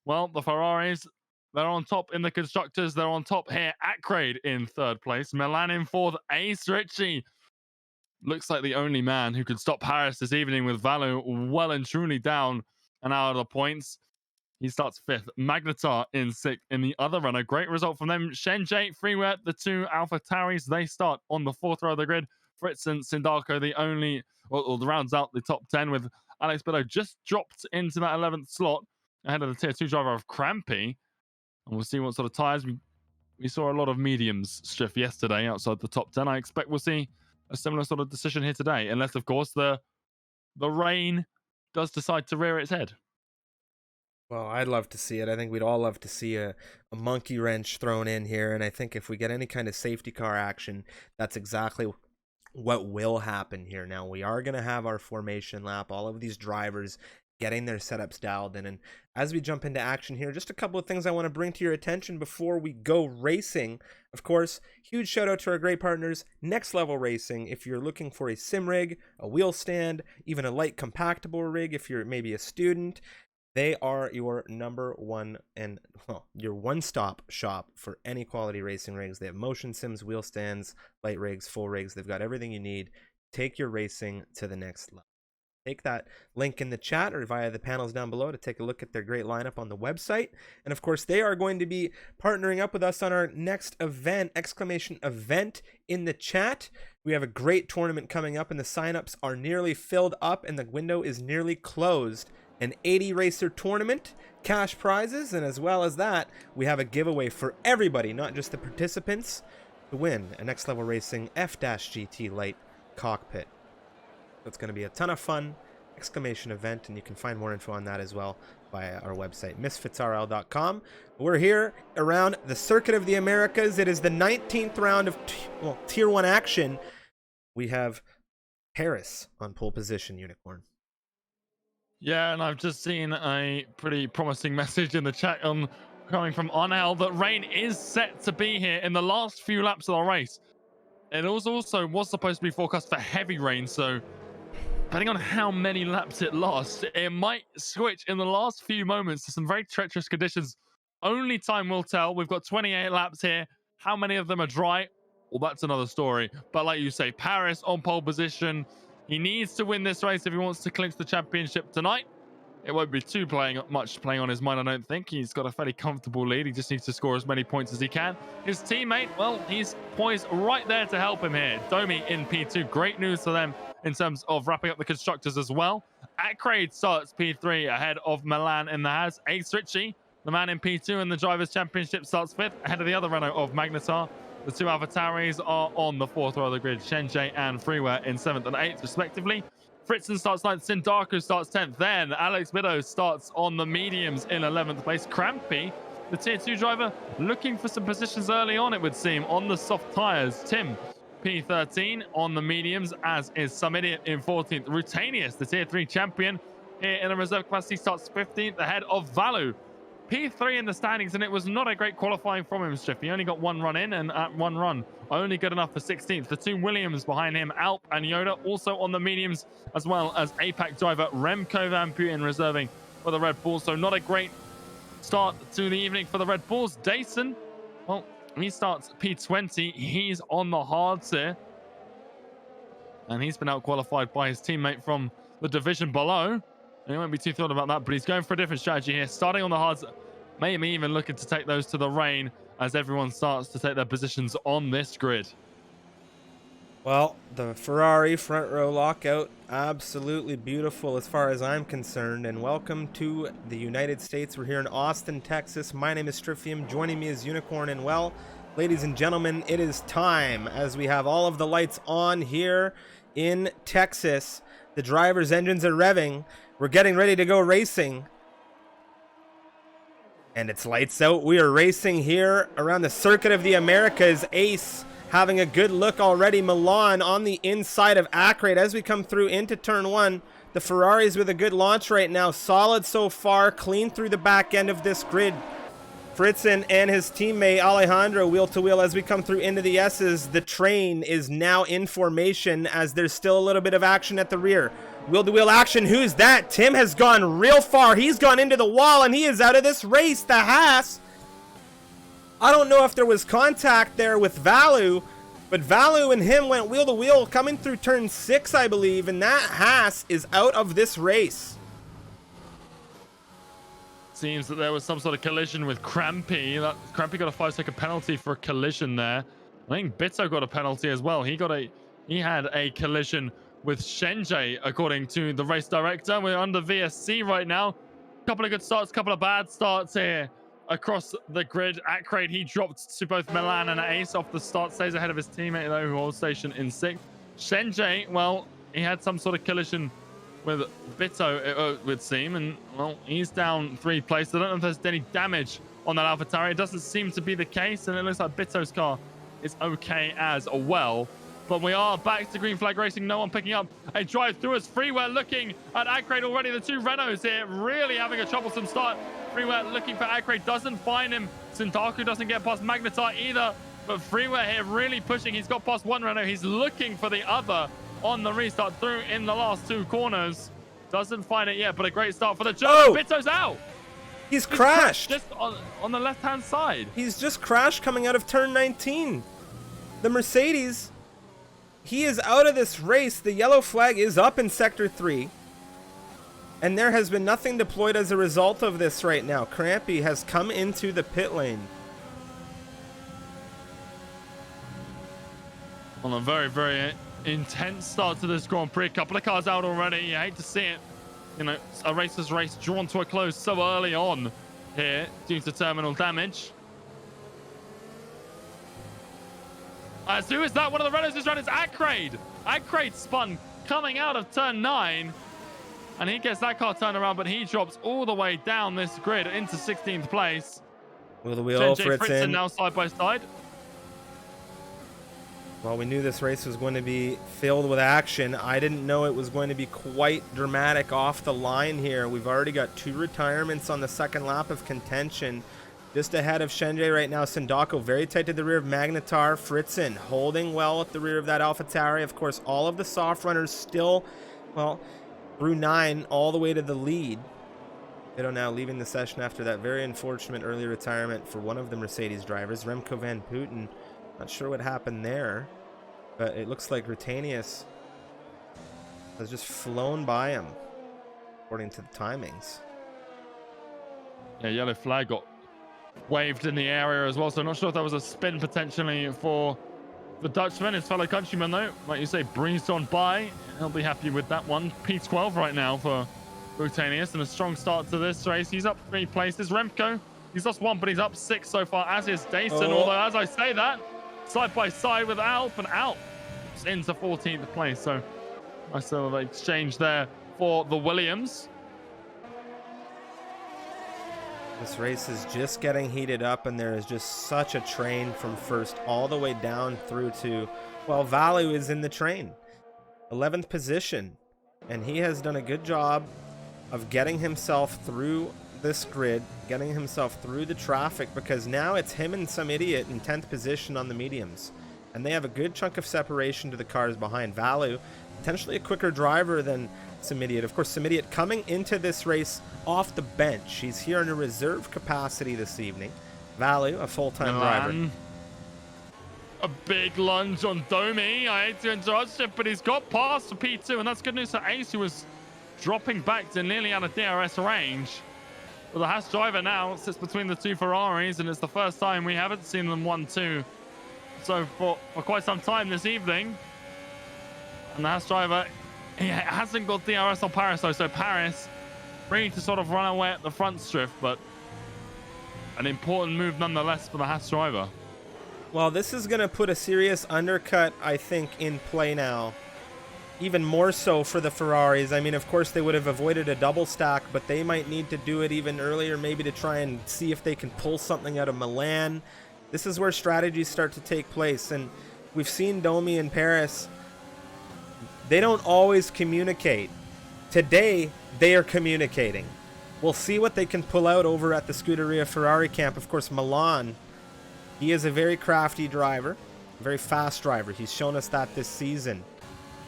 well, the Ferraris, they're on top in the constructors. They're on top here. Acraid in 3rd place. Milan in 4th. Ace Ritchie looks like the only man who could stop Paris this evening, with Valo well and truly down and out of the points. He starts 5th. Magnetar in 6th in the other runner. Great result from them. Shenjie, Freeware, the 2 Alpha Tauris, they start on the 4th row of the grid. Fritz and Sindako, the only, well, rounds out the top 10, with Alex Bitto just dropped into that 11th slot ahead of the Tier 2 driver of Crampy. And we'll see what sort of tires. We saw a lot of mediums Striff yesterday outside the top 10. I expect we'll see a similar sort of decision here today, unless, of course, the rain does decide to rear its head. Well, I'd love to see it. I think we'd all love to see a monkey wrench thrown in here, and I think if we get any kind of safety car action, that's exactly what will happen here. Now, we are going to have our formation lap, all of these drivers getting their setups dialed in, and as we jump into action here, just a couple of things I want to bring to your attention before we go racing. Of course, huge shout out to our great partners, Next Level Racing. If you're looking for a sim rig, a wheel stand, even a light compactable rig, if you're maybe a student, they are your number one and, well, your one-stop shop for any quality racing rigs. They have motion sims, wheel stands, light rigs, full rigs. They've got everything you need. Take your racing to the next level. take that link in the chat or via the panels down below to take a look at their great lineup on the website. And of course, they are going to be partnering up with us on our next event, !event in the chat. We have a great tournament coming up, and the signups are nearly filled up, and the window is nearly closed. An 80 racer tournament, cash prizes, and as well as that, we have a giveaway for everybody, not just the participants, to win a Next Level Racing F-GT Lite cockpit. So it's going to be a ton of fun, !event, and you can find more info on that as well via our website, misfitsrl.com. We're here around the Circuit of the Americas. It is the 19th round of Tier 1 action. We have Paris on pole position, Unicorn. Yeah, and I've just seen a pretty promising message in the chat coming from Onel that rain is set to be here in the last few laps of the race. It also was supposed to be forecast for heavy rain, so depending on how many laps it lasts, it might switch in the last few moments to some very treacherous conditions. Only time will tell. We've got 28 laps here. How many of them are dry? Well, that's another story. But like you say, Paris on pole position. He needs to win this race if he wants to clinch the championship tonight. It won't be too much playing on his mind, I don't think. He's got a fairly comfortable lead. He just needs to score as many points as he can. His teammate, well, he's poised right there to help him here. Domi in P2. Great news for them in terms of wrapping up the constructors as well. Acraid starts P3 ahead of Milan in the Haas. Ace Ritchie, the man in P2 in the Drivers' Championship, starts 5th ahead of the other Renault of Magnetar. The two AlphaTauris are on the 4th row of the grid. Shenjie and Freeware in 7th and 8th, respectively. Fritzen starts 9th. Sindaku starts 10th. Then Alex Meadows starts on the mediums in 11th place. Crampy, the Tier 2 driver, looking for some positions early on, it would seem, on the soft tyres. Tim, P13 on the mediums, as is some idiot in 14th. Rutanius, the Tier 3 champion, here in a reserve capacity, starts 15th ahead of Valu. P3 in the standings, and it was not a great qualifying from him, Striff. He only got one run in, and at one run, only good enough for 16th. The two Williams behind him, Alp and Yoda, also on the mediums, as well as APAC driver Remco Van Putten reserving for the Red Bulls. So not a great start to the evening for the Red Bulls. Dason, well, he starts P20. He's on the hards here, and he's been out-qualified by his teammate from the division below. He won't be too thrilled about that, but he's going for a different strategy here. Starting on the hards, maybe even looking to take those to the rain as everyone starts to take their positions on this grid. Well, the Ferrari front row lockout, absolutely beautiful as far as I'm concerned. And welcome to the United States. We're here in Austin, Texas. My name is Striffium. Joining me is Unicorn. And well, ladies and gentlemen, it is time as we have all of the lights on here in Texas. The drivers' engines are revving. We're getting ready to go racing. And it's lights out. We are racing here around the Circuit of the Americas. Ace having a good look already. Milan on the inside of Acraid as we come through into turn 1. The Ferraris with a good launch right now. Solid so far. Clean through the back end of this grid. Fritzen and his teammate Alejandro wheel to wheel as we come through into the S's. The train is now in formation as there's still a little bit of action at the rear. Wheel to wheel action. Who's that? Tim has gone real far. He's gone into the wall and he is out of this race. The Haas. I don't know if there was contact there with Valu, but Valu and him went wheel to wheel coming through turn 6, I believe, and that Haas is out of this race. Seems that there was some sort of collision with Crampy. Crampy got a 5-second penalty for a collision there. I think Bitto got a penalty as well. He had a collision with Shenjie, according to the race director. We're under VSC right now. Couple of good starts, couple of bad starts here across the grid. Acraid, he dropped to both Milan and Ace off the start. Stays ahead of his teammate, though, who holds station in 6th. Shenjie, well, he had some sort of collision with Bitto, it would seem, and well, he's down 3 places. I don't know if there's any damage on that AlphaTauri. It doesn't seem to be the case, and it looks like Bitto's car is okay as well. But we are back to green flag racing. No one picking up a drive through as Freeware looking at Acraid already. The two Renaults here really having a troublesome start. Freeware looking for Acraid, doesn't find him. Sindaku doesn't get past Magnetar either, but Freeware here really pushing. He's got past one Renault. He's looking for the other on the restart through in the last 2 corners. Doesn't find it yet, but a great start for the German. Oh! Bitto's out. He's crashed. Just on the left-hand side. He's just crashed coming out of turn 19. The Mercedes, he is out of this race. The yellow flag is up in Sector 3. And there has been nothing deployed as a result of this right now. Crampy has come into the pit lane. On a very, very intense start to this Grand Prix. A couple of cars out already. You hate to see it. You know, a racer's race drawn to a close so early on here due to terminal damage. Who is that? One of the runners is running. It's Akrade. Akrade spun coming out of turn 9. And he gets that car turned around, but he drops all the way down this grid into 16th place. Will the wheel Fritzen now side by side. Well, we knew this race was going to be filled with action. I didn't know it was going to be quite dramatic off the line here. We've already got 2 retirements on the second lap of contention. Just ahead of Shenjay right now, Sindako very tight to the rear of Magnetar. Fritzen holding well at the rear of that AlphaTauri. Of course, all of the soft runners still, well, through 9 all the way to the lead. Vito now leaving the session after that very unfortunate early retirement for one of the Mercedes drivers, Remco van Putten. Not sure what happened there, but it looks like Rutanius has just flown by him, according to the timings. Yeah, yellow flag got waved in the area as well, so not sure if that was a spin potentially for the Dutchman. His fellow countryman, though, like you say, breezed on by. He'll be happy with that one. P12 right now for Rutanius, and a strong start to this race. He's up 3 places. Remco, he's lost 1, but he's up 6 so far, as is Dayson. Although, as I say that, side by side with Alp, and Alp into 14th place. So nice little exchange there for the Williams. This race is just getting heated up, and there is just such a train from first all the way down through to, well, Valu is in the train. 11th position, and he has done a good job of getting himself through this grid, getting himself through the traffic, because now it's him and some idiot in 10th position on the mediums, and they have a good chunk of separation to the cars behind. Valu, potentially a quicker driver than some idiot. Of course, some idiot coming into this race off the bench. He's here in a reserve capacity this evening. Valu, a full-time driver. A big lunge on Domi. I hate to interrupt it, but he's got past the P2, and that's good news for Ace, who was dropping back to nearly out of DRS range. But the Haas driver now sits between the 2 Ferraris, and it's the first time we haven't seen them 1-2. So for quite some time this evening. And the Haas driver, he hasn't got DRS on Paris, though, so Paris free to sort of run away at the front strip, but an important move nonetheless for the Haas driver. Well, this is going to put a serious undercut, I think, in play now. Even more so for the Ferraris. I mean, of course, they would have avoided a double stack, but they might need to do it even earlier, maybe to try and see if they can pull something out of Milan. This is where strategies start to take place, and we've seen Domi and Paris. They don't always communicate. Today, they are communicating. We'll see what they can pull out over at the Scuderia Ferrari camp. Of course, Milan, he is a very crafty driver, a very fast driver. He's shown us that this season.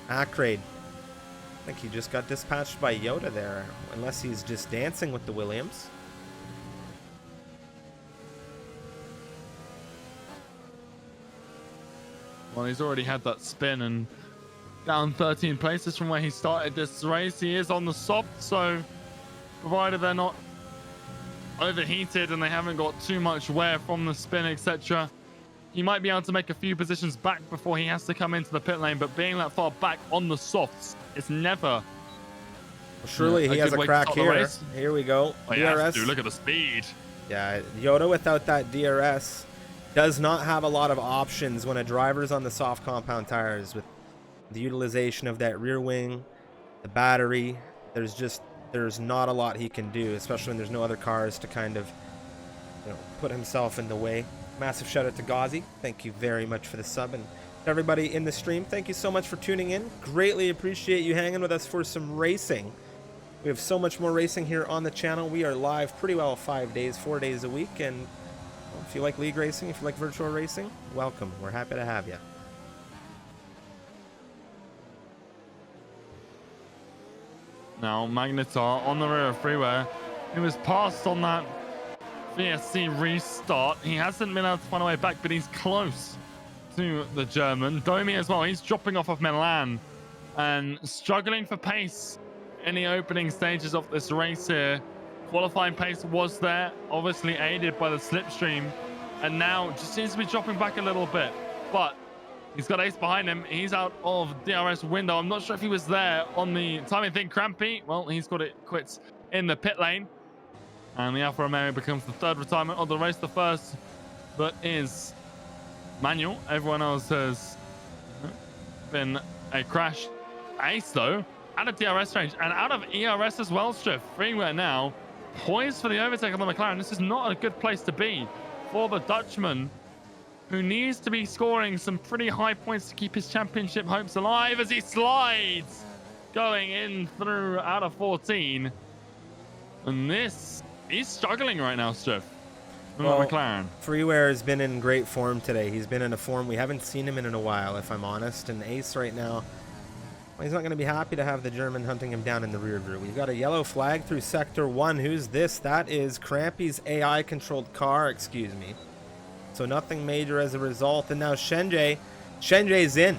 Akrade, I think he just got dispatched by Yoda there, unless he's just dancing with the Williams. Well, he's already had that spin and down 13 places from where he started this race. He is on the soft, so provided they're not overheated and they haven't got too much wear from the spin, etc., he might be able to make a few positions back before he has to come into the pit lane. But being that far back on the softs, it's never. Well, surely he has a crack here. Here we go. Oh, yeah, dude, look at the speed. Yeah, Yoda without that DRS does not have a lot of options when a driver's on the soft compound tires with the utilization of that rear wing, the battery. There's not a lot he can do, especially when there's no other cars to kind of, put himself in the way. Massive shout out to Ghazi. Thank you very much for the sub, and to everybody in the stream, thank you so much for tuning in. Greatly appreciate you hanging with us for some racing. We have so much more racing here on the channel. We are live pretty well 4 days a week, and if you like league racing, if you like virtual racing, welcome. We're happy to have you. Now Magnetar on the rear of freeway. He was passed on that VSC restart. He hasn't been able to find a way back, but he's close to the German. Domi as well. He's dropping off of Milan and struggling for pace in the opening stages of this race here. Qualifying pace was there, obviously aided by the slipstream, and now just seems to be dropping back a little bit. But he's got Ace behind him. He's out of DRS window. I'm not sure if he was there on the timing thing. Crampy, well, he's got it quits in the pit lane. And the Alfa Romeo becomes the third retirement of the race. The first that is manual. Everyone else has been a crash. Ace, though, out of DRS range and out of ERS as well, Striff. Freeware now poised for the overtake of the McLaren. This is not a good place to be for the Dutchman, who needs to be scoring some pretty high points to keep his championship hopes alive as he slides going in through out of 14. And this, he's struggling right now, Striff. Well, McLaren. Freeware has been in great form today. He's been in a form we haven't seen him in a while, if I'm honest. And Ace right now, well, he's not going to be happy to have the German hunting him down in the rear view. We've got a yellow flag through Sector 1. Who's this? That is Crampy's AI-controlled car, excuse me. So nothing major as a result. And now Shenjay's in.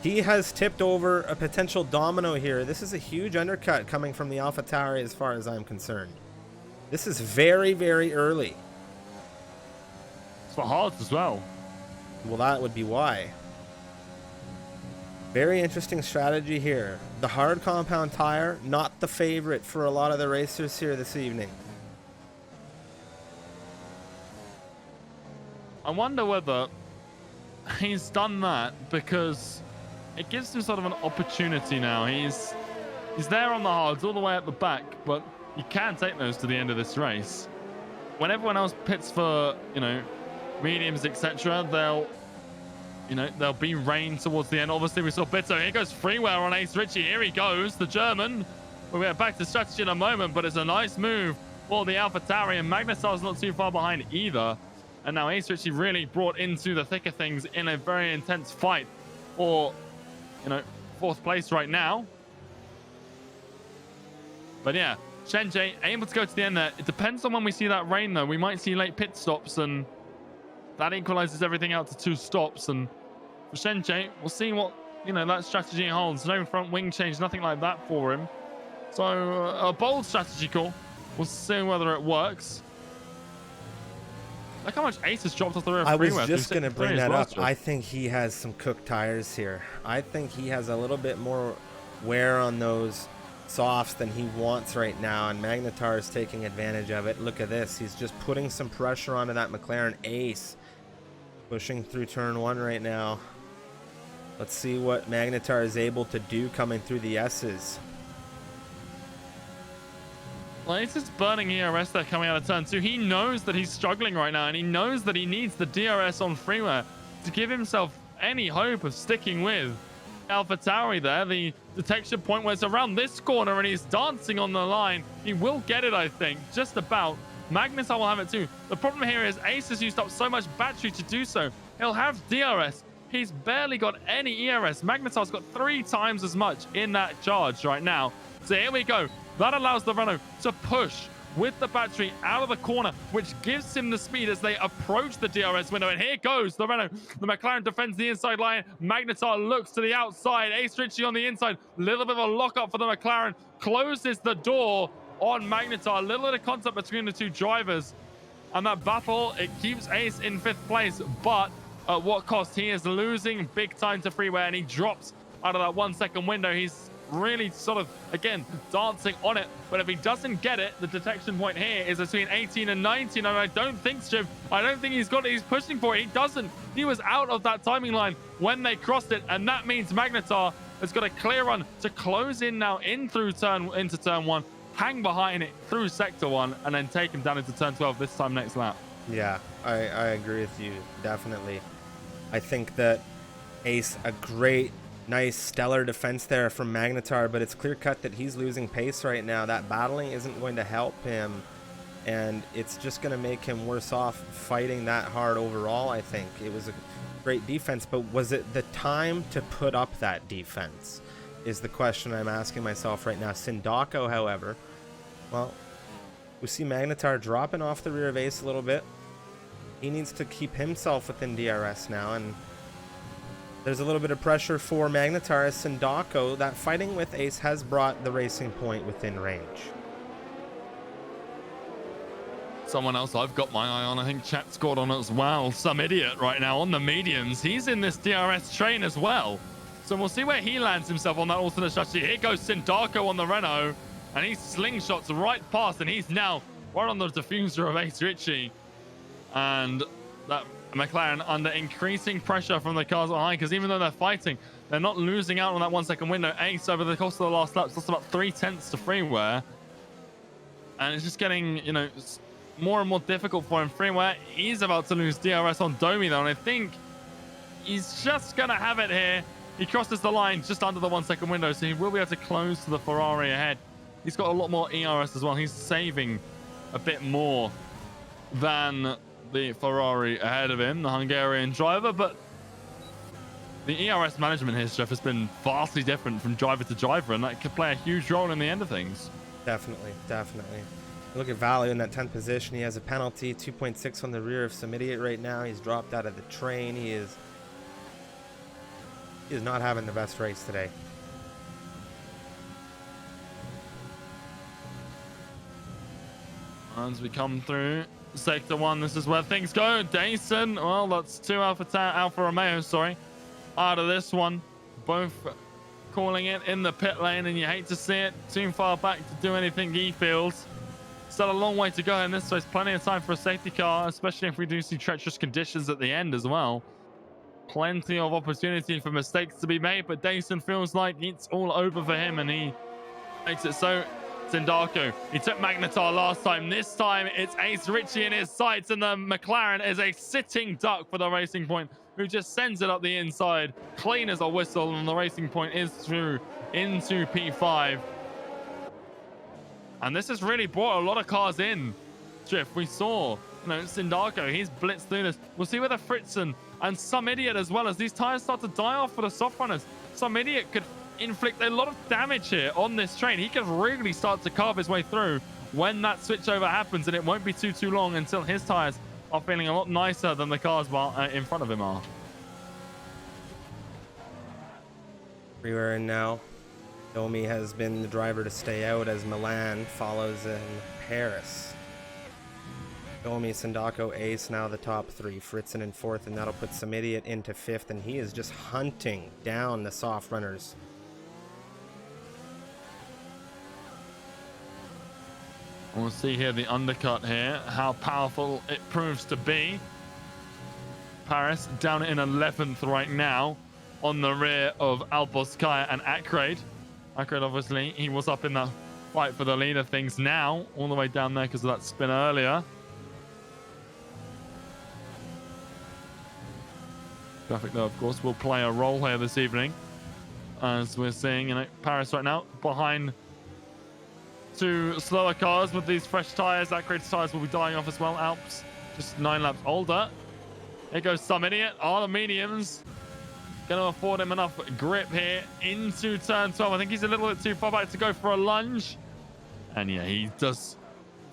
He has tipped over a potential domino here. This is a huge undercut coming from the AlphaTauri as far as I'm concerned. This is very, very early. It's for Hards as well. Well, that would be why. Very interesting strategy here. The hard compound tire, not the favorite for a lot of the racers here this evening. I wonder whether he's done that because it gives him sort of an opportunity now. He's there on the hards all the way at the back, but you can take those to the end of this race. When everyone else pits for, mediums, etc., there'll be rain towards the end. Obviously, we saw Bitto. Here goes Freeware on Ace Ritchie. Here he goes, the German. We'll get back to strategy in a moment, but it's a nice move for the AlphaTauri, and Magnusar's not too far behind either. And now Ace Ritchie really brought into the thick of things in a very intense fight for, fourth place right now. But yeah, Shenjay able to go to the end there. It depends on when we see that rain, though. We might see late pit stops, and that equalizes everything out to 2 stops. And for Shenjay, we'll see what, that strategy holds. No front wing change, nothing like that for him. So a bold strategy call. We'll see whether it works. Look how much Ace has dropped off the rear. I was just going to bring that up. I think he has some cooked tires here. I think he has a little bit more wear on those softs than he wants right now, and Magnetar is taking advantage of it. Look at this. He's just putting some pressure onto that McLaren. Ace pushing through turn 1 right now. Let's see what Magnetar is able to do coming through the S's. Well, Ace is burning ERS there coming out of turn 2. He knows that he's struggling right now, and he knows that he needs the DRS on Freeware to give himself any hope of sticking with AlphaTauri there. The detection point was around this corner, and he's dancing on the line. He will get it, I think, just about. Magnus will have it too. The problem here is Ace has used up so much battery to do so. He'll have DRS. He's barely got any ERS. Magnetar's got 3 times as much in that charge right now. So here we go. That allows the Renault to push with the battery out of the corner, which gives him the speed as they approach the DRS window. And here goes the Renault. The McLaren defends the inside line. Magnetar looks to the outside. Ace Ritchie on the inside. Little bit of a lockup for the McLaren. Closes the door on Magnetar. A little bit of contact between the 2 drivers. And that battle, it keeps Ace in 5th place. But at what cost? He is losing big time to Freeware, and he drops out of that 1 second window. He's really sort of, again, dancing on it. But if he doesn't get it, the detection point here is between 18 and 19. And I don't think, I don't think he's got it. He's pushing for it. He doesn't. He was out of that timing line when they crossed it. And that means Magnetar has got a clear run to close in now into turn 1, hang behind it through sector 1, and then take him down into turn 12 this time next lap. Yeah, I agree with you, definitely. I think that Ace, a great, nice, stellar defense there from Magnetar, but it's clear cut that he's losing pace right now. That battling isn't going to help him, and it's just going to make him worse off fighting that hard overall. I think it was a great defense, but was it the time to put up that defense is the question I'm asking myself right now. Sindako, however, well, we see Magnetar dropping off the rear of Ace a little bit. He needs to keep himself within DRS now, and There's a little bit of pressure for Magnetaris and Dako. That fighting with Ace has brought the Racing Point within range. Someone else I've got my eye on, I think chat scored on as well. Some idiot right now on the mediums. He's in this DRS train as well. So we'll see where he lands himself on that alternate strategy. Here goes Sindako on the Renault. And he slingshots right past. And he's now right on the diffuser of Ace Ritchie. And that McLaren under increasing pressure from the cars behind. Because even though they're fighting, they're not losing out on that 1 second window. Ace over the course of the last laps lost about 3/10 to freeware. And it's just getting, you know, more and more difficult for him. Freeware, he's about to lose DRS on Domi though, and I think he's just gonna have it here. He crosses the line just under the 1 second window, so he will be able to close to the Ferrari ahead. He's got a lot more ERS as well. He's saving a bit more than the Ferrari ahead of him, the Hungarian driver, but the ERS management here, Jeff, has been vastly different from driver to driver, and that could play a huge role in the end of things. Definitely. Look at Value in that 10th position. He has a penalty, 2.6 on the rear of some idiot right now. He's dropped out of the train. He is not having the best race today. As we come through Sector 1, this is where things go. Dason, well, that's two Alfa Romeo, sorry, out of this one. Both calling it in the pit lane, and you hate to see it. Too far back to do anything, he feels. Still a long way to go in this, so it's plenty of time for a safety car, especially if we do see treacherous conditions at the end as well. Plenty of opportunity for mistakes to be made, but Dason feels like it's all over for him, and he makes it so. Sindako, he took Magnetar last time. This time it's Ace Ritchie in his sights, and the McLaren is a sitting duck for the Racing Point, who just sends it up the inside, clean as a whistle, and the Racing Point is through into P5. And this has really brought a lot of cars in. Drift, we saw, you know, Sindako, he's blitzed through this. We'll see whether Fritzen and Some Idiot as well, as these tires start to die off for the soft runners. Some Idiot could inflict a lot of damage here on this train. He could really start to carve his way through when that switchover happens, and it won't be too long until his tires are feeling a lot nicer than the cars in front of him are. Everywhere in now. Domi has been the driver to stay out as Milan follows in Paris. Domi, Sindako, Ace now the top three. Fritzen in fourth, and that'll put Some Idiot into fifth, and he is just hunting down the soft runners. We'll see here the undercut here, how powerful it proves to be. Paris down in 11th right now on the rear of Alboskaya and Akrade. Akrade, obviously, he was up in the fight for the lead of things now, all the way down there because of that spin earlier. Traffic, though, of course, will play a role here this evening, as we're seeing, you know, Paris right now behind two slower cars with these fresh tires. Akrade's tires will be dying off as well. Alps just 9 laps older. Here goes Some Idiot. All the mediums going to afford him enough grip here into turn 12. I think he's a little bit too far back to go for a lunge. And yeah, he does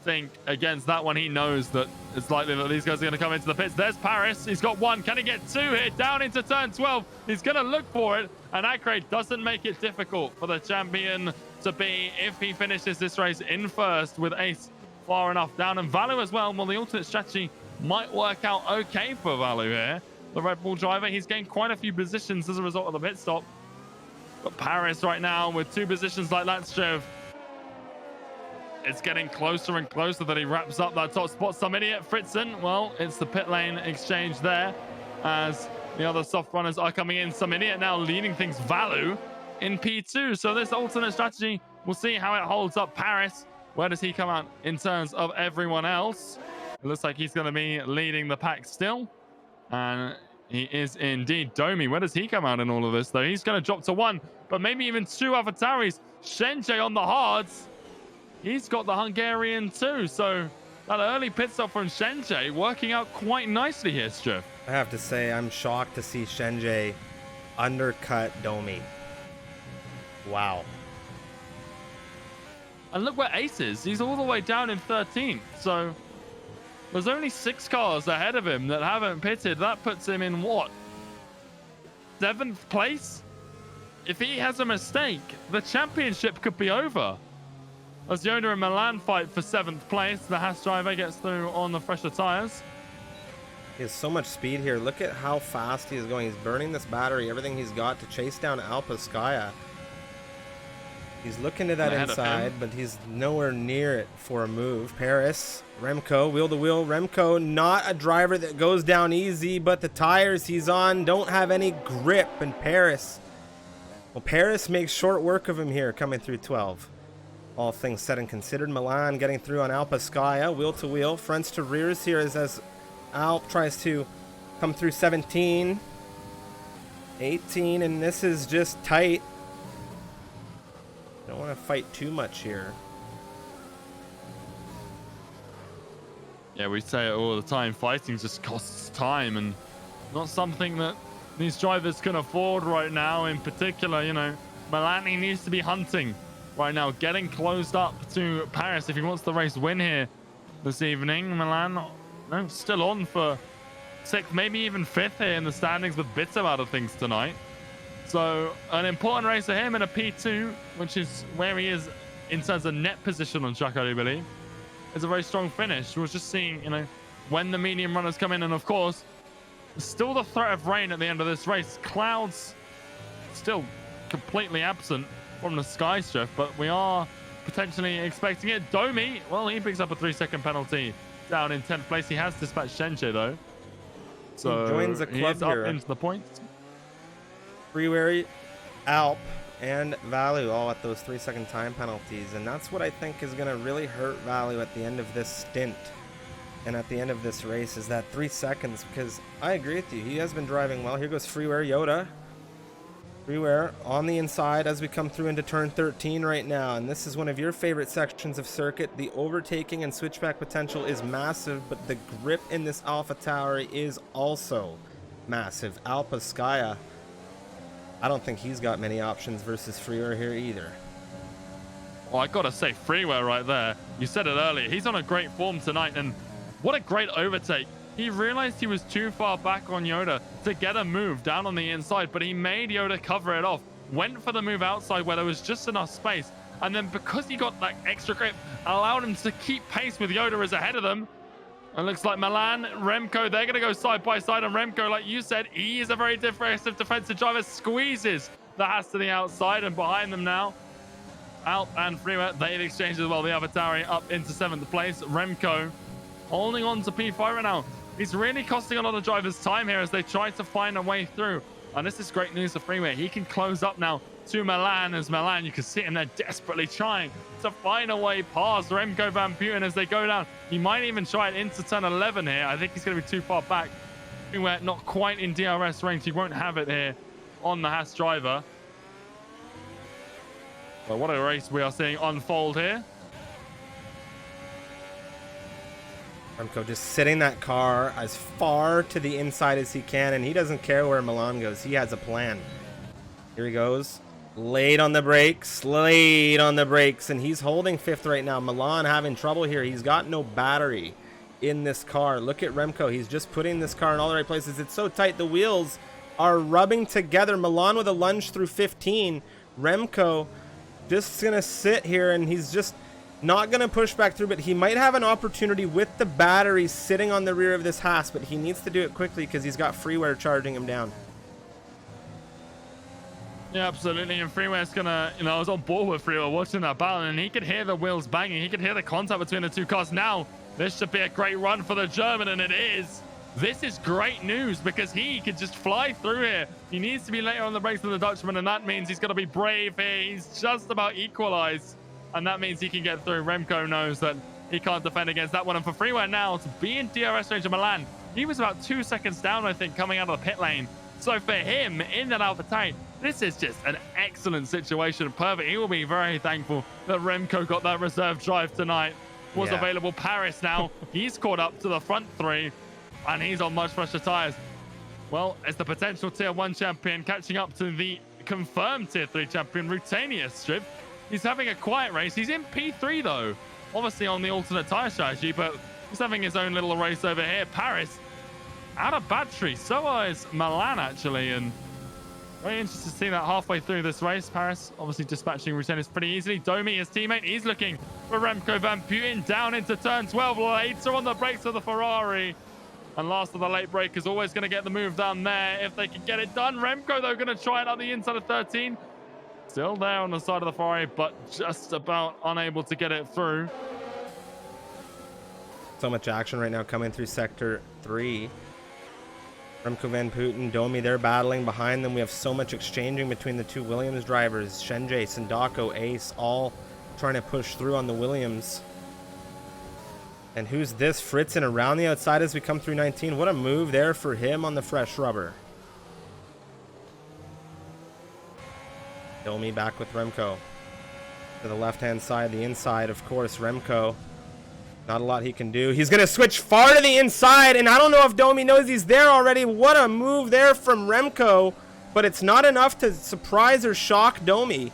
think against that one. He knows that it's likely that these guys are going to come into the pits. There's Paris. He's got one. Can he get two here? Down into turn 12. He's going to look for it. And Akrade doesn't make it difficult for the champion to be, if he finishes this race in first with Ace far enough down. And Valu as well. Well, the alternate strategy might work out okay for Valu here. The Red Bull driver, he's gained quite a few positions as a result of the pit stop. But Paris right now with 2 positions like that, Strev, it's getting closer and closer that he wraps up that top spot. Some Idiot, Fritzen, well, it's the pit lane exchange there as the other soft runners are coming in. Some Idiot now leading things. Valu in P2. So this alternate strategy, we'll see how it holds up. Paris, where does he come out in terms of everyone else? It looks like he's going to be leading the pack still. And he is indeed. Domi, where does he come out in all of this, though? He's going to drop to 1, but maybe even 2 Avataris. Shenjay on the hards. He's got the Hungarian too. So that early pit stop from Shenjay working out quite nicely here, Striff. I have to say, I'm shocked to see Shenjay undercut Domi. Wow. And look where Ace is. He's all the way down in 13th. So there's only 6 cars ahead of him that haven't pitted. That puts him in what? 7th place. If he has a mistake, the championship could be over. As Yoda and Milan fight for 7th place, the Haas driver gets through on the fresher tires. He has so much speed here. Look at how fast he is going. He's burning this battery, everything he's got to chase down Alpaskaya. He's looking to that inside, but he's nowhere near it for a move. Paris, Remco, wheel to wheel. Remco, not a driver that goes down easy, but the tires he's on don't have any grip. And Paris, well, Paris makes short work of him here, coming through 12. All things said and considered, Milan getting through on Alpaskaya, wheel to wheel, fronts to rears here as Alp tries to come through 17, 18, and this is just tight. Don't want to fight too much here. Yeah, we say it all the time. Fighting just costs time and not something that these drivers can afford right now. In particular, you know, Milani needs to be hunting right now, getting closed up to Paris if he wants the race win here this evening. Milan, no, still on for 6th, maybe even 5th here in the standings with bits of other things tonight. So an important race for him in a P2, which is where he is in terms of net position on track, I do believe. It's a very strong finish. We're just seeing, you know, when the medium runners come in, and of course, still the threat of rain at the end of this race. Clouds still completely absent from the sky strip, but we are potentially expecting it. Domi, well, he picks up a 3-second penalty down in 10th place. He has dispatched Shenche though, so he joins the club up here. into the points. Freeway, Alp, and Value all at those 3-second time penalties, and that's what I think is going to really hurt Value at the end of this stint and at the end of this race, is that 3 seconds, because I agree with you, he has been driving well. Here goes Freeware Yoda. Freeware on the inside as we come through into turn 13 right now, and this is one of your favorite sections of circuit. The overtaking and switchback potential is massive, but the grip in this Alpha Tower is also massive. Alpaskaya, I don't think he's got many options versus Freeware here either. Well, I gotta say, Freeware right there, you said it earlier, he's on a great form tonight, and what a great overtake. He realized he was too far back on Yoda to get a move down on the inside, but he made Yoda cover it off, went for the move outside where there was just enough space, and then because he got that extra grip, allowed him to keep pace with Yoda as ahead of them. It looks like Milan, Remco, they're going to go side by side, and Remco, like you said, he is a very aggressive defensive driver, squeezes the Haas to the outside, and behind them now, Alp and Freeware, they've exchanged as well. The AvaTauri up into 7th place. Remco holding on to P5 right now. He's really costing a lot of drivers time here as they try to find a way through. And this is great news for Freeware. He can close up now to Milan, as Milan, you can see him there desperately trying to find a way past Remco Van Putten as they go down. He might even try it into turn 11 here. I think he's going to be too far back. Freeware not quite in DRS range. He won't have it here on the Haas driver. Well, what a race we are seeing unfold here. Remco just sitting that car as far to the inside as he can, and he doesn't care where Milan goes. He has a plan. Here he goes. Late on the brakes, and he's holding 5th right now. Milan having trouble here. He's got no battery in this car. Look at Remco. He's just putting this car in all the right places. It's so tight. The wheels are rubbing together. Milan with a lunge through 15. Remco just going to sit here, and he's just not going to push back through, but he might have an opportunity with the battery sitting on the rear of this Haas, but he needs to do it quickly because he's got Freeware charging him down. Yeah, absolutely. And Freeware's gonna, you know, I was on board with Freeware watching that battle, and he could hear the wheels banging. He could hear the contact between the two cars. Now, this should be a great run for the German, and it is. This is great news because he could just fly through here. He needs to be later on the brakes than the Dutchman, and that means he's got to be brave here. He's just about equalized, and that means he can get through. Remco knows that he can't defend against that one. And for Freeware now to be in DRS range of Milan, he was about 2 seconds down, I think, coming out of the pit lane. So for him in that AvaTauri, this is just an excellent situation. Perfect. He will be very thankful that Remco got that reserve drive tonight. Was available. Paris now, he's caught up to the front 3, and he's on much fresher tires. Well, it's the potential Tier 1 champion catching up to the confirmed Tier 3 champion, Rutanius Strip. He's having a quiet race. He's in P3 though, obviously on the alternate tire strategy, but he's having his own little race over here. Paris out of battery, so is Milan actually, and Very interested to see that halfway through this race. Paris obviously dispatching Rutenis pretty easily. Domi, his teammate, he's looking for Remco Van Putten down into turn 12. Later on the brakes of the Ferrari. And last of the late break is always going to get the move down there if they can get it done. Remco, though, going to try it on the inside of 13. Still there on the side of the Ferrari, but just about unable to get it through. So much action right now coming through Sector 3. Remco Van Putten, Domi, they're battling behind them. We have so much exchanging between the two Williams drivers. Shenjay, Sindako, Ace, all trying to push through on the Williams. And who's this? Fritzen around the outside as we come through 19. What a move there for him on the fresh rubber. Domi back with Remco. To the left-hand side, the inside, of course, Remco. Not a lot he can do. He's going to switch far to the inside, and I don't know if Domi knows he's there already. What a move there from Remco, but it's not enough to surprise or shock Domi.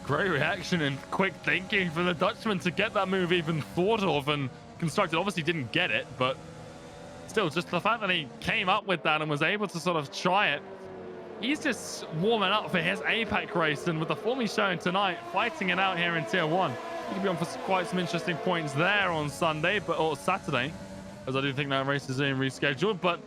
Great reaction and quick thinking for the Dutchman to get that move even thought of, and Constructed obviously didn't get it, but still, just the fact that he came up with that and was able to sort of try it. He's just warming up for his APAC race, and with the form he's showing tonight, fighting it out here in Tier 1. He could be on for quite some interesting points there on Sunday, or Saturday, as I do think that race is being rescheduled. But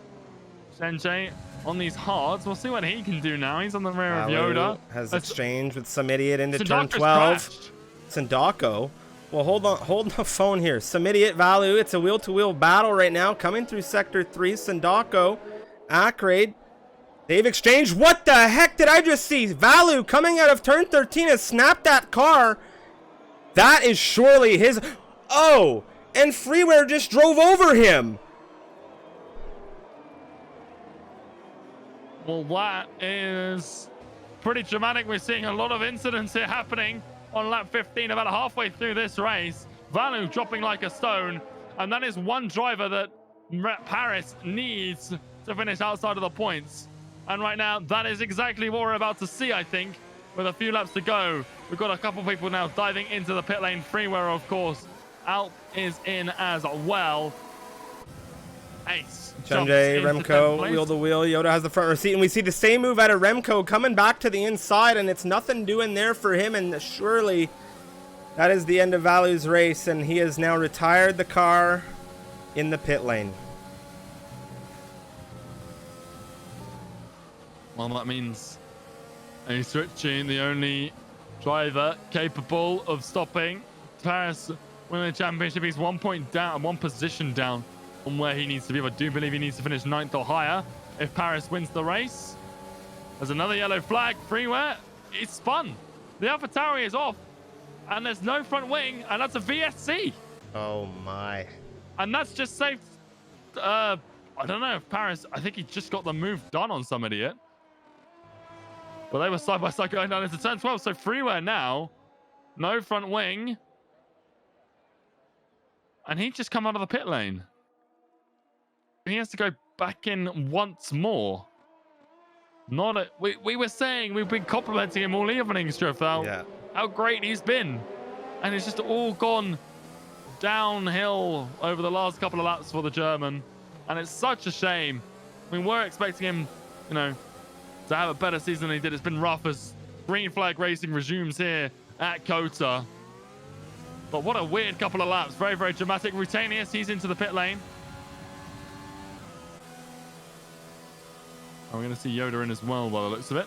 Shenjay on these hards, we'll see what he can do now. He's on the rear of Yoda. Has exchanged with some idiot into turn Sindako's 12. crashed. Sindako. Well, hold the phone here. Some idiot Valu. It's a wheel-to-wheel battle right now. Coming through Sector 3, Sindako, Akrade. They've exchanged. What the heck did I just see? Valu coming out of turn 13 has snapped that car. That is surely his. Oh, and Freeware just drove over him. Well, that is pretty dramatic. We're seeing a lot of incidents here happening on lap 15, about halfway through this race. Valu dropping like a stone, and that is one driver that Paris needs to finish outside of the points. And right now, that is exactly what we're about to see, I think, with a few laps to go. We've got a couple people now diving into the pit lane. Freeware, of course. Alp is in as well. Ace. Shenjay, Remco, wheel to wheel. Yoda has the front row seat, and we see the same move out of Remco coming back to the inside, and it's nothing doing there for him, and surely that is the end of Valu's race, and he has now retired the car in the pit lane. Well, that means a switching, the only driver capable of stopping Paris winning the championship. He's 1 point down, 1 position down on where he needs to be. I do believe he needs to finish 9th or higher if Paris wins the race. There's another yellow flag. Freeware, it's spun. The AlphaTauri is off, and there's no front wing, and that's a VSC. Oh my. And that's just saved. I don't know if Paris, I think he just got the move done on some idiot. But they were side by side going down into turn 12. So Freeware now, no front wing. And he just come out of the pit lane. He has to go back in once more. Not a, we were saying, we've been complimenting him all evening, Striff, how great he's been. And it's just all gone downhill over the last couple of laps for the German. And it's such a shame. We were expecting him, you know, to have a better season than he did. It's been rough as green flag racing resumes here at Kota. But what a weird couple of laps. Very, very dramatic. Rutenis, he's into the pit lane. I'm going to see Yoda in as well by the looks of it.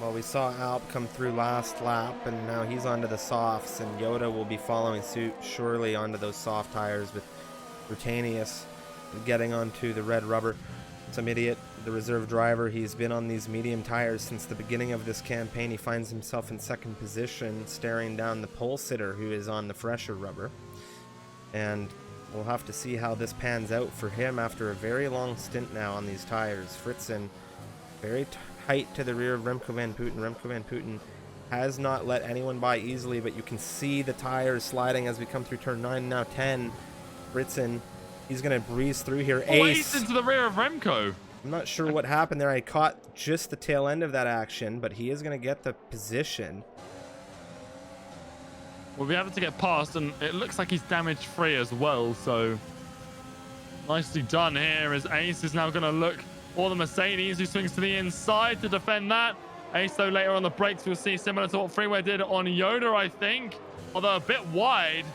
Well, we saw Alp come through last lap, and now he's onto the softs, and Yoda will be following suit surely onto those soft tires with Rutenis getting onto the red rubber. Some idiot, the reserve driver, he's been on these medium tires since the beginning of this campaign. He finds himself in second position, staring down the pole sitter who is on the fresher rubber. And we'll have to see how this pans out for him after a very long stint now on these tires. Fritzen very tight to the rear of Remco Van Putten. Remco Van Putten has not let anyone by easily, but you can see the tires sliding as we come through turn 9, now 10. Fritzen, he's going to breeze through here. Ace into the rear of Remco. I'm not sure what happened there. I caught just the tail end of that action, but he is going to get the position. We'll be able to get past, and it looks like he's damage free as well, so Nicely done here as Ace is now going to look for the Mercedes, who swings to the inside to defend that. Ace, though, later on the brakes, we'll see similar to what Freeway did on Yoda, I think, although a bit wide.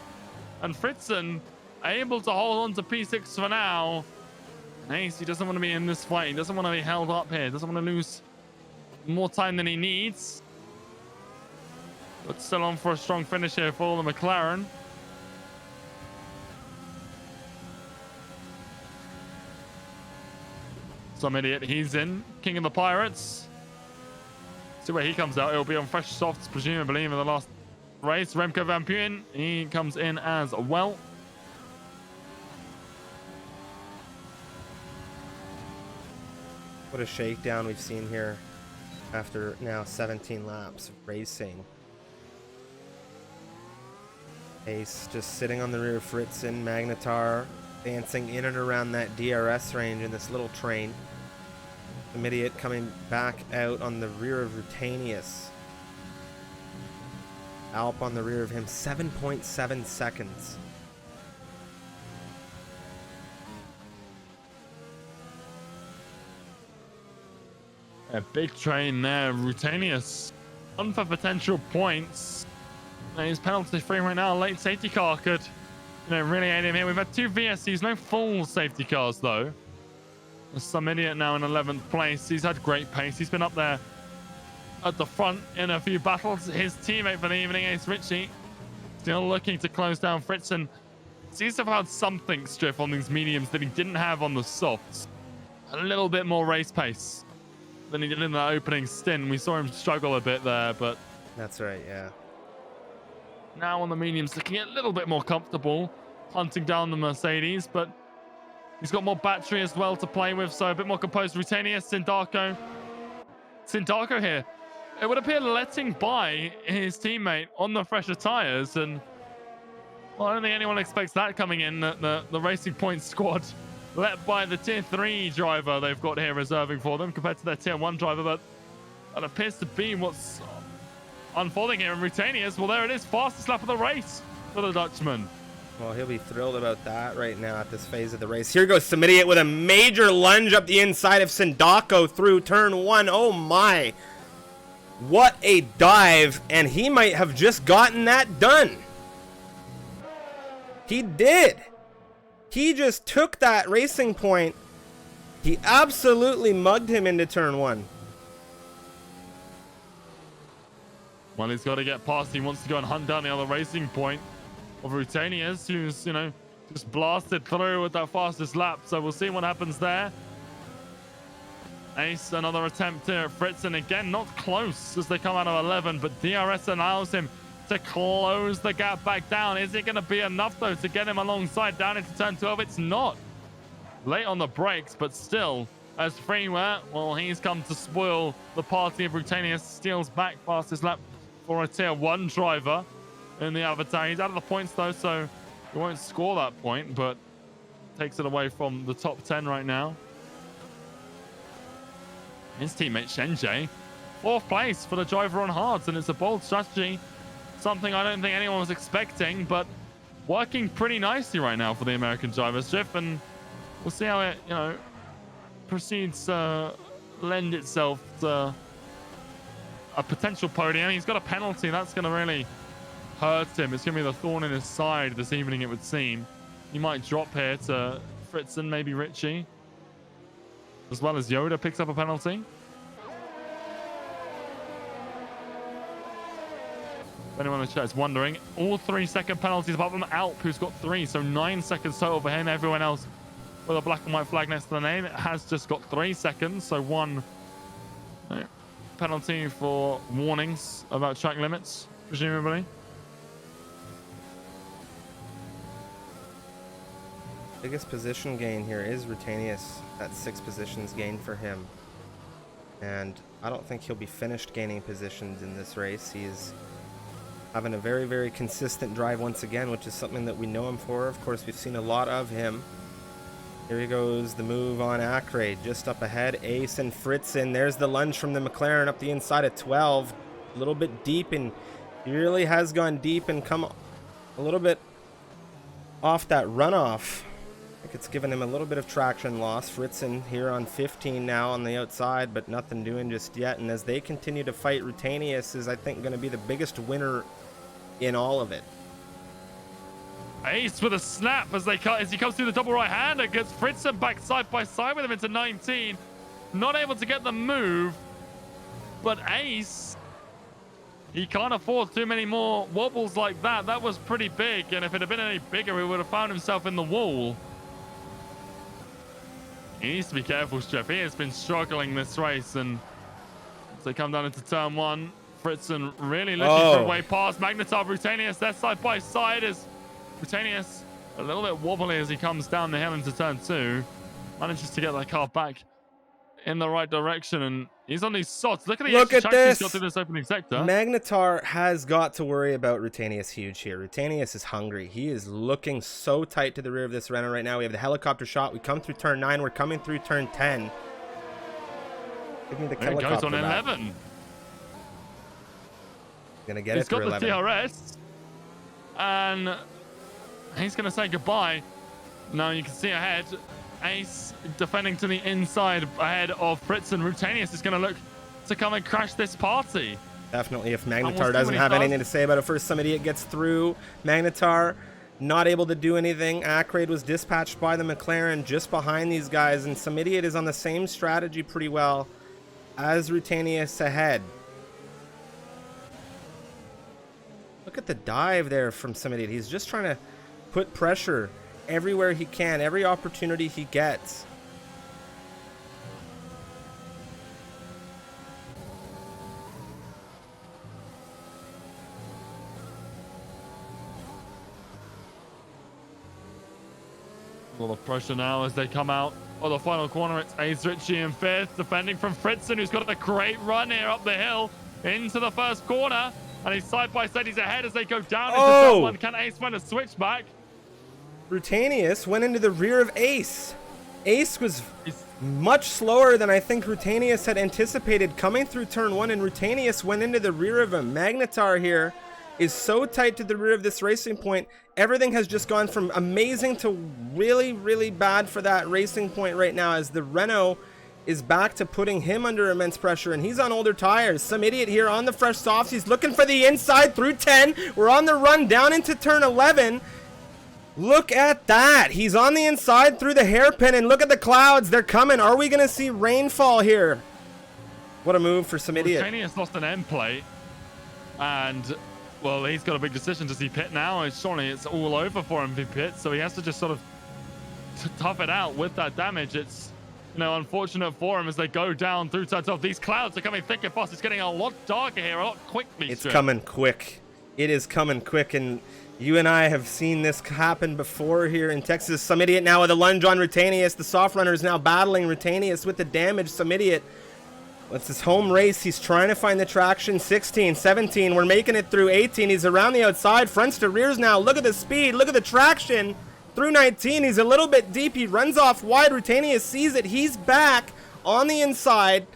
And Fritzen able to hold on to P6 for now. And Ace, he doesn't want to be in this fight. He doesn't want to be held up here. Doesn't want to lose more time than he needs. But still on for a strong finish here for the McLaren. Some idiot, he's in. King of the Pirates. See where he comes out. It'll be on fresh softs, presumably, in the last race. Remco Van Putten, he comes in as well. What a shakedown we've seen here after now 17 laps of racing. Ace just sitting on the rear of Fritzen, Magnetar dancing in and around that DRS range in this little train. The idiot coming back out on the rear of Rutanius. Alp on the rear of him, 7.7 seconds. A big train there. Rutanius on for potential points. And he's penalty free right now. Late safety car could, really aid him here. We've had 2 VSCs, no full safety cars though. There's some idiot now in 11th place. He's had great pace. He's been up there at the front in a few battles. His teammate for the evening, Ace Ritchie, still looking to close down Fritzen. Seems to have had something, Striff, on these mediums that he didn't have on the softs. A little bit more race pace than he did in that opening stint. We saw him struggle a bit there, but that's right, yeah. Now on the mediums, looking a little bit more comfortable, hunting down the Mercedes, but he's got more battery as well to play with, so a bit more composed. Rutanius, Sindarko here, it would appear letting by his teammate on the fresher tires, and well, I don't think anyone expects that coming in. The Racing Point squad let by the tier 3 driver they've got here reserving for them compared to their tier 1 driver, but that appears to be what's unfolding here. And Rutanius, well, there it is, fastest lap of the race for the Dutchman. Well, he'll be thrilled about that right now at this phase of the race. Here goes Samidiot with a major lunge up the inside of Sindako through turn 1. Oh my, what a dive, and he might have just gotten that done. He did. He just took that Racing Point. He absolutely mugged him into turn 1. Well, he's got to get past. He wants to go and hunt down the other Racing Point of Rutanius, who's, just blasted through with that fastest lap. So we'll see what happens there. Ace, another attempt here at Fritzen. Again, not close as they come out of 11, but DRS allows him to close the gap back down. Is it going to be enough, though, to get him alongside down into turn 12? It's not. Late on the brakes, but still, as Freeway, well, he's come to spoil the party of Rutanius. Steals back fastest lap for a tier 1 driver in the Avatar. He's out of the points, though, so he won't score that point, but takes it away from the top 10 right now. His teammate Shenjie, 4th place for the driver on hards, and it's a bold strategy. Something I don't think anyone was expecting, but working pretty nicely right now for the American driver, Striff, and we'll see how it, proceeds to lend itself to a potential podium. He's got a penalty. That's going to really hurt him. It's going to be the thorn in his side this evening, it would seem. He might drop here to Fritzen, maybe Ritchie, as well as Yoda picks up a penalty. If anyone in the chat is wondering, all 3-second penalties apart from Alp, who's got 3, so 9 seconds total for him. Everyone else with a black and white flag next to the name has just got 3 seconds, so 1 penalty for warnings about track limits, presumably. Biggest position gain here is Rutanius. That's 6 positions gained for him, and I don't think he'll be finished gaining positions in this race. He's having a very, very consistent drive once again, which is something that we know him for. Of course, we've seen a lot of him. Here he goes, the move on Acre, just up ahead. Ace and Fritzen. There's the lunge from the McLaren up the inside of 12. A little bit deep, and he really has gone deep and come a little bit off that runoff I think it's given him a little bit of traction loss. Fritzen here on 15 now on the outside, but nothing doing just yet. And as they continue to fight, Rutanius is, I think, going to be the biggest winner in all of it. Ace with a snap as he comes through the double right-hander, gets Fritzen back side by side with him into 19. Not able to get the move, but Ace, he can't afford too many more wobbles like that. That was pretty big, and if it had been any bigger, he would have found himself in the wall. He needs to be careful, Jeff. He has been struggling this race, and as they come down into turn one, Fritzen really looking for a way past Magnetar. Rutanius, they're side by side as Rutanius a little bit wobbly as he comes down the hill into turn two. Manages to get that car back in the right direction, and he's on these sots. Look at the extra traction he's got through this opening sector. Magnetar has got to worry about Rutanius huge here. Rutanius is hungry. He is looking so tight to the rear of this Renault right now. We have the helicopter shot. We come through turn 9. We're coming through turn 10. Give me the helicopter. It goes on 11. Gonna get it through 11. He's got the TRS, and he's gonna say goodbye. Now you can see ahead, Ace defending to the inside ahead of Fritzen. Rutanius is going to look to come and crash this party. Definitely, if Magnetar doesn't have anything to say about it first, some idiot gets through. Magnetar not able to do anything. Acraid was dispatched by the McLaren just behind these guys, and some idiot is on the same strategy pretty well as Rutanius ahead. Look at the dive there from some idiot. He's just trying to put pressure everywhere he can, every opportunity he gets. Well, the pressure now as they come out of the final corner. It's Ace Ritchie in fifth, defending from Fritzen, who's got a great run here up the hill into the first corner. And he's side by side, he's ahead as they go down into turn one. Can Ace find a switchback? Rutanius went into the rear of Ace. Ace was much slower than I think Rutanius had anticipated coming through turn 1, and Rutanius went into the rear of him. Magnetar here is so tight to the rear of this racing point. Everything has just gone from amazing to really, really bad for that racing point right now, as the Renault is back to putting him under immense pressure, and he's on older tires. Some idiot here on the fresh softs. He's looking for the inside through 10. We're on the run down into turn 11. Look at that. He's on the inside through the hairpin, and look at the clouds. They're coming. Are we going to see rainfall here? What a move for some idiot. Rutanius lost an end plate, and, well, he's got a big decision. Does he pit now? Surely it's all over for him if he pits, so he has to just sort of tough it out with that damage. It's, you know, unfortunate for him as they go down through turn 12. These clouds are coming thick and fast. It's getting a lot darker here, a lot quickly. It's coming quick. It is coming quick, and you and I have seen this happen before here in Texas. Some idiot now with a lunge on Rutanius. The soft runner is now battling Rutanius with the damage. Some idiot. It's his home race. He's trying to find the traction. 16, 17. We're making it through 18. He's around the outside. Fronts to rears now. Look at the speed. Look at the traction. Through 19. He's a little bit deep. He runs off wide. Rutanius sees it. He's back on the inside.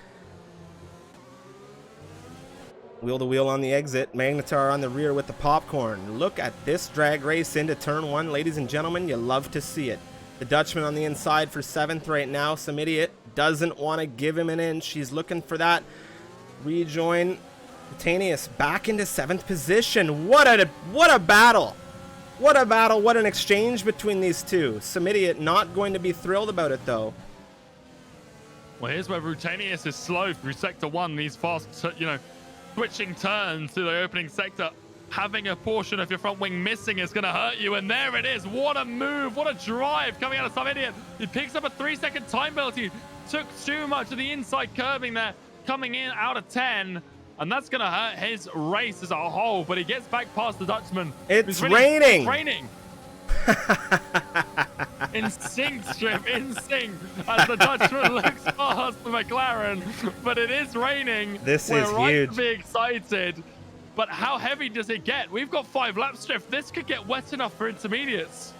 Wheel to wheel on the exit. Magnetar on the rear with the popcorn. Look at this drag race into turn 1, ladies and gentlemen. You love to see it. The Dutchman on the inside for 7th right now. Some idiot doesn't want to give him an inch. He's looking for that rejoin. Rutanius back into 7th position. What a battle. What a battle. What an exchange between these two. Some idiot not going to be thrilled about it, though. Well, here's where Rutanius is slow through sector 1. These fast, switching turns to the opening sector. Having a portion of your front wing missing is going to hurt you, and there it is. What a move, what a drive coming out of some idiot. He picks up a 3-second time penalty. Took too much of the inside curbing there, coming in out of 10, and that's going to hurt his race as a whole, but he gets back past the Dutchman. It's raining. It's raining. In sync, Strip, in sync, as the Dutchman looks past the McLaren, but it is raining. This We're is right huge. to be excited, but how heavy does it get? We've got 5 laps, Strip. This could get wet enough for intermediates.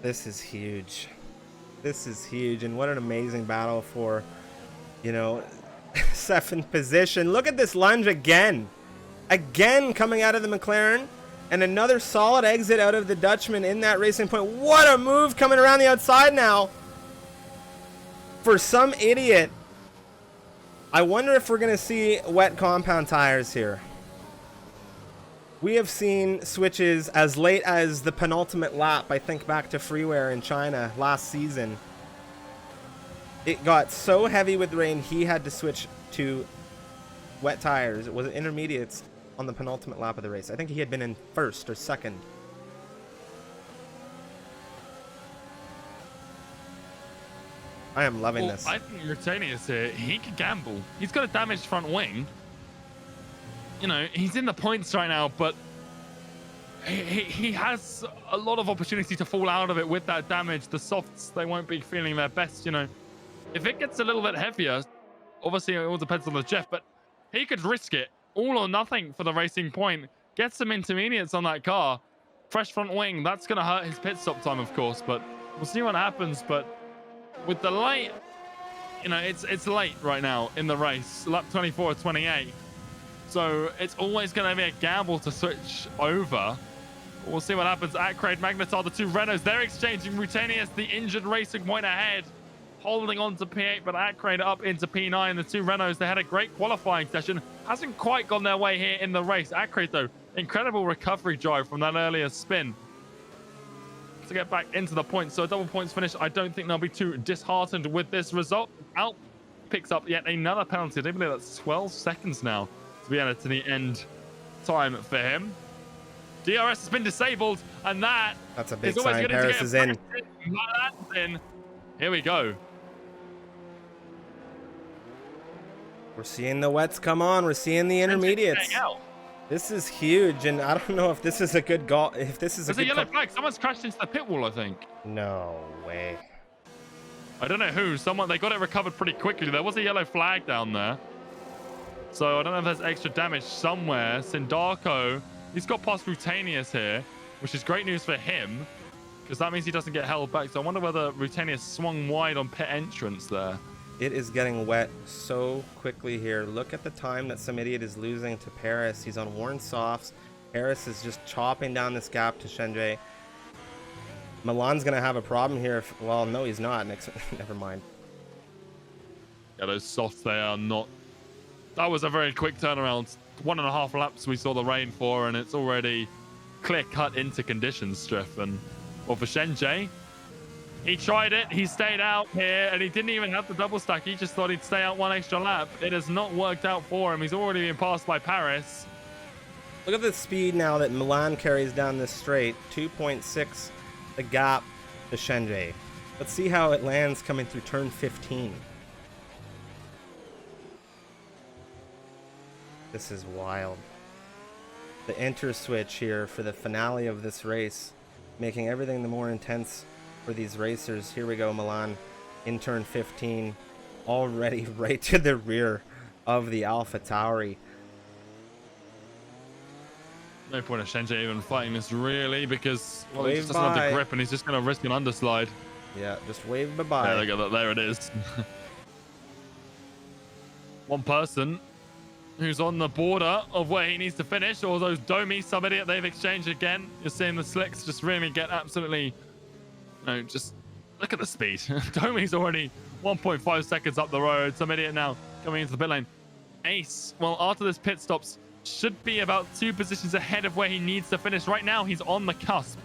This is huge. This is huge, and what an amazing battle for, 7th position. Look at this lunge again. Again coming out of the McLaren. And another solid exit out of the Dutchman in that racing point. What a move coming around the outside now. For some idiot. I wonder if we're going to see wet compound tires here. We have seen switches as late as the penultimate lap. I think back to freeware in China last season. It got so heavy with rain, he had to switch to wet tires. It was intermediates on the penultimate lap of the race. I think he had been in first or second. I am loving this. I think Rutanius here, he can gamble. He's got a damaged front wing. You know, he's in the points right now, but he has a lot of opportunity to fall out of it with that damage. The softs, they won't be feeling their best, you know. If it gets a little bit heavier, obviously it all depends on the Jeff, but he could risk it. All or nothing for the racing point. Get some intermediates on that car. Fresh front wing, that's going to hurt his pit stop time, of course, but we'll see what happens. But with the late, you know, it's late right now in the race, lap 24 28. So it's always going to be a gamble to switch over. We'll see what happens. Acraid, Magnetar, the two Renaults, they're exchanging. Rutanius, the injured racing point ahead, holding on to P8, but Acraid up into P9. The two Renaults, they had a great qualifying session. Hasn't quite gone their way here in the race. Acraid, though, incredible recovery drive from that earlier spin to get back into the points. So a double points finish. I don't think they'll be too disheartened with this result. Alp picks up yet another penalty. I believe that's 12 seconds now to be added to the end time for him. DRS has been disabled, and that's a big sign. Paris is in. Here we go. We're seeing the wets come on. We're seeing the intermediates. This is huge, and I don't know if this is a good goal. If this is a good yellow flag. Someone's crashed into the pit wall, I think. No way. I don't know who. They got it recovered pretty quickly. There was a yellow flag down there. So I don't know if there's extra damage somewhere. Sindarko, he's got past Rutanius here, which is great news for him, because that means he doesn't get held back. So I wonder whether Rutanius swung wide on pit entrance there. It is getting wet so quickly here. Look at the time that some idiot is losing to Paris. He's on worn softs. Paris is just chopping down this gap to Shenjie. Milan's going to have a problem here. Well, no, he's not. Never mind. Yeah, those softs, they are not. That was a very quick turnaround. 1.5 laps we saw the rain for, and it's already clear cut into conditions, Striff. And well, for Shenjie, he tried it, he stayed out here, and he didn't even have the double stack. He just thought he'd stay out one extra lap. It has not worked out for him. He's already been passed by Paris. Look at the speed now that Milan carries down this straight. 2.6 the gap to Shenjie. Let's see how it lands coming through turn 15. This is wild. The enter switch here for the finale of this race, making everything the more intense for these racers. Here we go, Milan in turn 15, already right to the rear of the Alpha Tauri. No point of Shenjie even fighting this, really, because well, he just doesn't have the grip, and he's just going to risk an underslide. Yeah, just wave bye-bye. Yeah, look at that. There it is. One person who's on the border of where he needs to finish, or those Domi, some idiot they've exchanged again. You're seeing the slicks just really get absolutely, no, just look at the speed. Domi's already 1.5 seconds up the road. Some idiot now coming into the pit lane. Ace, well, after this pit stops, should be about 2 positions ahead of where he needs to finish. Right now, he's on the cusp.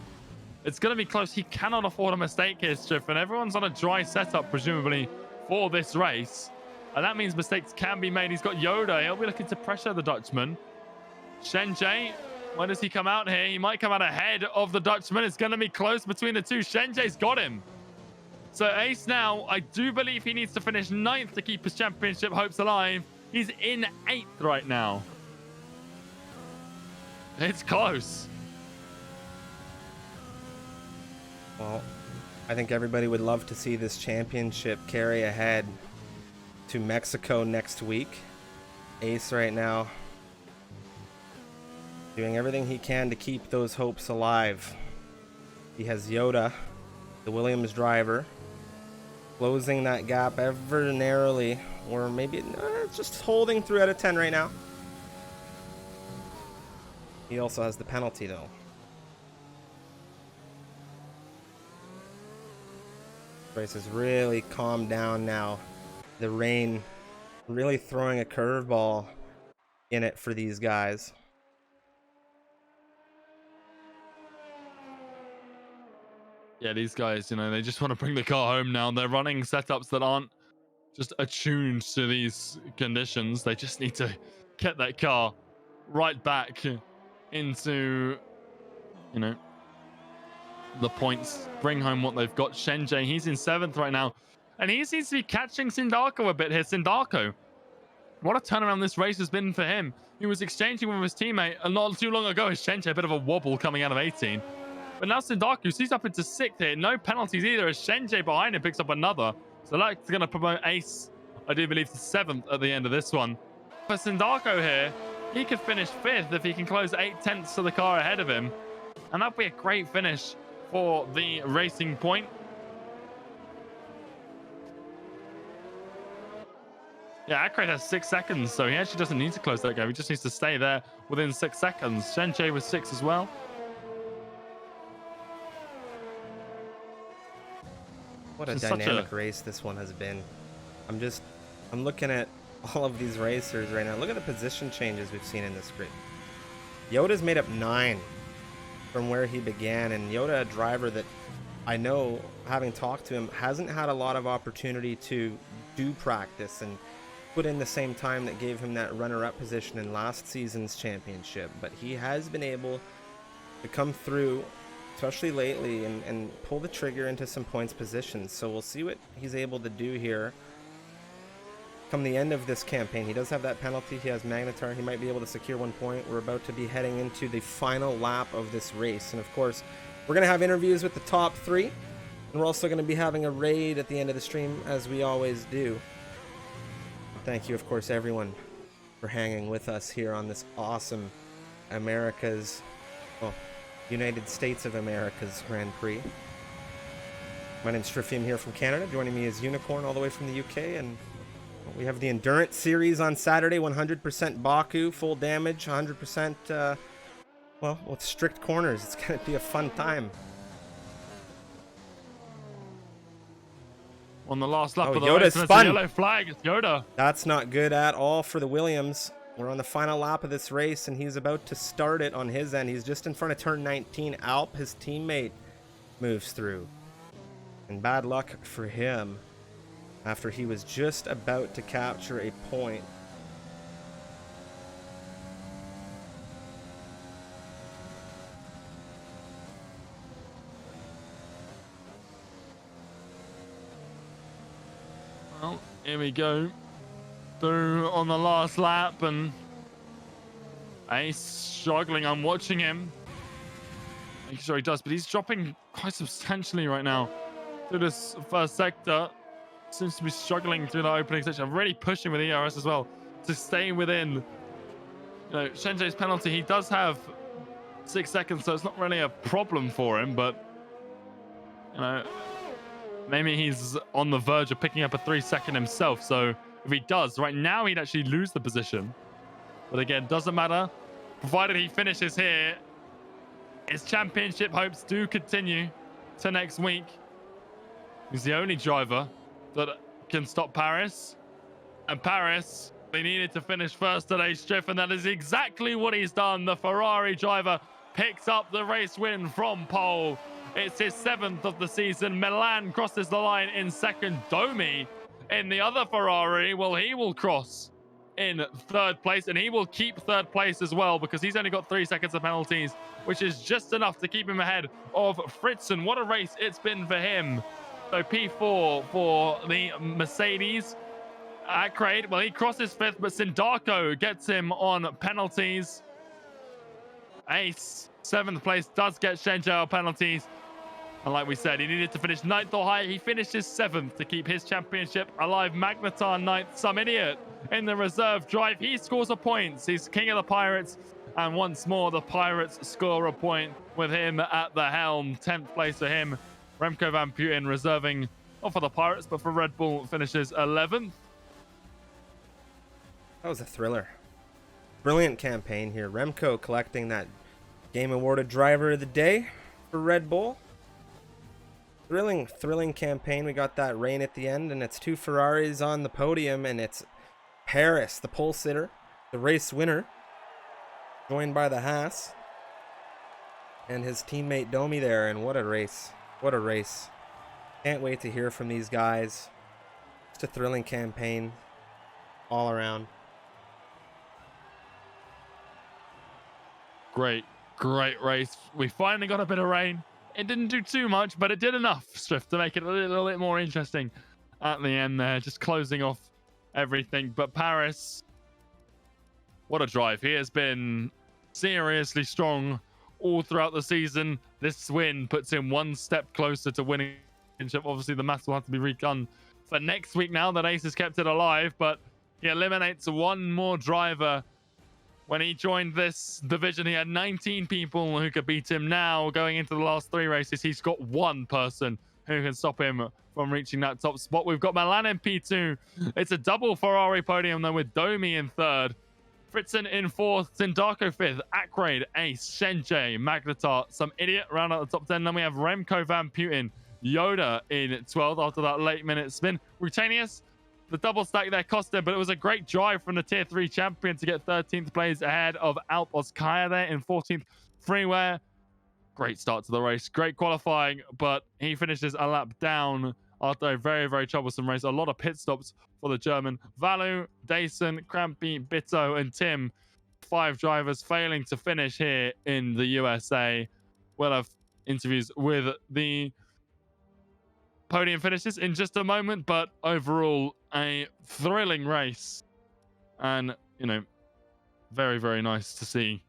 It's going to be close. He cannot afford a mistake here, Striff, and everyone's on a dry setup, presumably, for this race. And that means mistakes can be made. He's got Yoda. He'll be looking to pressure the Dutchman. Shenjie, when does he come out here? He might come out ahead of the Dutchman. It's going to be close between the two. Shenjie's got him. So Ace now, I do believe he needs to finish 9th to keep his championship hopes alive. He's in 8th right now. It's close. Well, I think everybody would love to see this championship carry ahead to Mexico next week. Ace right now doing everything he can to keep those hopes alive. He has Yoda, the Williams driver, closing that gap ever narrowly, or maybe just holding 3 out of 10 right now. He also has the penalty, though. Race has really calmed down now. The rain really throwing a curveball in it for these guys. Yeah, these guys, they just want to bring the car home now. They're running setups that aren't just attuned to these conditions. They just need to get that car right back into, the points, bring home what they've got. Shenjay, he's in 7th right now, and he seems to be catching Sindako a bit here. Sindako, what a turnaround this race has been for him. He was exchanging with his teammate not too long ago. Shenjay, a bit of a wobble coming out of 18. But now Sindaku, he's up into 6th here. No penalties either, as Shenjay behind him picks up another. So that's going to promote Ace, I do believe, to 7th at the end of this one. For Sindako here, he could finish 5th if he can close 8/10 to the car ahead of him. And that'd be a great finish for the Racing Point. Yeah, Akrade has 6 seconds, so he actually doesn't need to close that gap. He just needs to stay there within 6 seconds. Shenjay with 6 as well. What a dynamic race this one has been. I'm looking at all of these racers right now. Look at the position changes we've seen in this grid. Yoda's made up 9 from where he began, and Yoda, a driver that I know, having talked to him, hasn't had a lot of opportunity to do practice and put in the same time that gave him that runner-up position in last season's championship. But he has been able to come through, especially lately, and pull the trigger into some points positions. So we'll see what he's able to do here come the end of this campaign. He does have that penalty. He has Magnetar. He might be able to secure 1 point. We're about to be heading into the final lap of this race. And of course, we're going to have interviews with the top 3. And we're also going to be having a raid at the end of the stream, as we always do. Thank you, of course, everyone, for hanging with us here on this awesome United States of America's Grand Prix. My name's Strifium here from Canada. Joining me is Unicorn all the way from the UK, and we have the Endurance Series on Saturday, 100% Baku, full damage, 100%, with strict corners. It's going to be a fun time. On the last lap of the Yoda's race, spun. It's a yellow flag. It's Yoda. That's not good at all for the Williams. We're on the final lap of this race, and he's about to start it on his end. He's just in front of turn 19. Alp, his teammate, moves through. And bad luck for him after he was just about to capture a point. Well, here we go. Through on the last lap, and Ace struggling. I'm watching him. Making sure he does, but he's dropping quite substantially right now through this first sector. Seems to be struggling through the opening section. I'm really pushing with ERS as well to stay within Shenjay's penalty. He does have 6 seconds, so it's not really a problem for him, but maybe he's on the verge of picking up a 3-second himself. So if he does, right now he'd actually lose the position. But again, doesn't matter. Provided he finishes here, his championship hopes do continue to next week. He's the only driver that can stop Paris. And Paris, they needed to finish first today, Striff, and that is exactly what he's done. The Ferrari driver picks up the race win from pole. It's his 7th of the season. Milan crosses the line in 2nd. Domi in the other Ferrari, well, he will cross in 3rd place, and he will keep 3rd place as well, because he's only got 3 seconds of penalties, which is just enough to keep him ahead of Fritzen. What a race it's been for him. So P4 for the Mercedes. Akrade, well, he crosses 5th, but Sindako gets him on penalties. Ace, 7th place, does get Shenjay penalties. And like we said, he needed to finish 9th or higher. He finishes 7th to keep his championship alive. Magnetar 9th, some idiot in the reserve drive. He scores a point. He's king of the Pirates. And once more, the Pirates score a point with him at the helm. 10th place for him. Remco Van Putten reserving, not for the Pirates, but for Red Bull, finishes 11th. That was a thriller. Brilliant campaign here. Remco collecting that game awarded driver of the day for Red Bull. Thrilling campaign. We got that rain at the end, and it's 2 Ferraris on the podium, and it's Paris, the pole sitter, the race winner, joined by the Haas and his teammate Domi there. And what a race. What a race. Can't wait to hear from these guys. Just a thrilling campaign all around. Great race. We finally got a bit of rain. It didn't do too much, but it did enough, Strift, to make it a little bit more interesting at the end there, just closing off everything. But Paris, what a drive. He has been seriously strong all throughout the season. This win puts him one step closer to winning the championship. Obviously, the maths will have to be redone for next week now that Ace has kept it alive, but he eliminates one more driver. When he joined this division, he had 19 people who could beat him. Now, going into the last 3 races, he's got 1 person who can stop him from reaching that top spot. We've got Milan in P2. It's a double Ferrari podium, though, with Domi in 3rd. Fritzen in 4th, Sindarko 5th, Akraid, Ace, Shenjay, Magnetar, some idiot round out the top 10. Then we have Remco Van Putin, Yoda in 12th after that late minute spin. Rutanius, the double stack there cost him, but it was a great drive from the Tier 3 champion to get 13th place ahead of Alposkaya there in 14th. Freeware, great start to the race, great qualifying, but he finishes a lap down after a very troublesome race. A lot of pit stops for the German. Valu, Dason, Crampy, Bitto, and Tim, 5 drivers failing to finish here in the USA. We'll have interviews with the podium finishes in just a moment, but overall a thrilling race, and very nice to see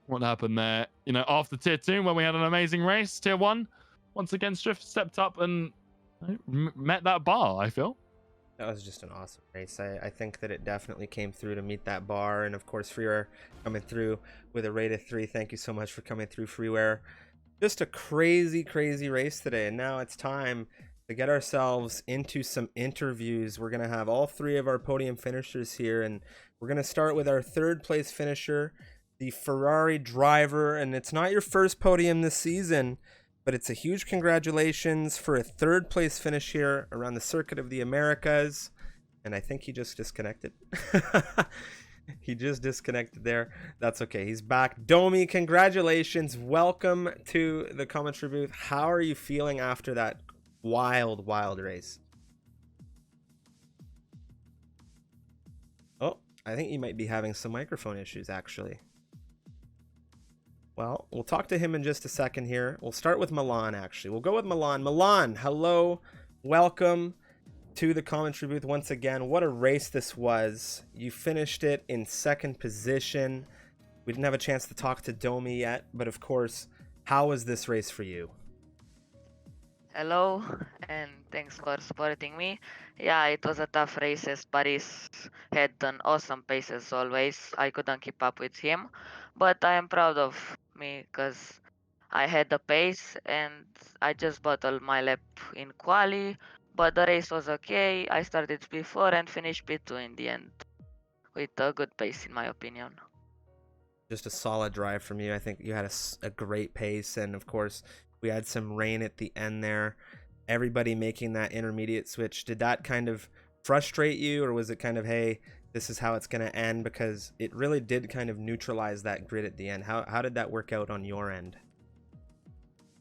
what happened there. After Tier 2, when we had an amazing race, Tier 1 once again Strift stepped up and met that bar. I feel that was just an awesome race. I think that it definitely came through to meet that bar, and of course Freeware coming through with a rate of 3. Thank you so much for coming through, Freeware. Just a crazy race today, and now it's time to get ourselves into some interviews. We're going to have all 3 of our podium finishers here, and we're going to start with our 3rd place finisher, the Ferrari driver. And it's not your first podium this season, but it's a huge congratulations for a 3rd place finish here around the Circuit of the Americas. And I think he just disconnected. He just disconnected there. That's okay. He's back. Domi, congratulations. Welcome to the commentary booth. How are you feeling after that wild race? Oh, I think he might be having some microphone issues, actually. Well, we'll talk to him in just a second here. We'll start with Milan, actually. We'll go with Milan. Milan, hello. Welcome to the commentary booth once again. What a race this was. You finished it in 2nd position. We didn't have a chance to talk to Domi yet, but of course, how was this race for you? Hello, and thanks for supporting me. Yeah, it was a tough race as Paris had an awesome pace as always. I couldn't keep up with him, but I am proud of me because I had the pace and I just battled my lap in quali, but the race was okay. I started P4 and finished P2 in the end with a good pace, in my opinion. Just a solid drive from you. I think you had a great pace, and of course we had some rain at the end there. Everybody making that intermediate switch. Did that kind of frustrate you, or was it kind of, hey, this is how it's going to end? Because it really did kind of neutralize that grid at the end. How did that work out on your end?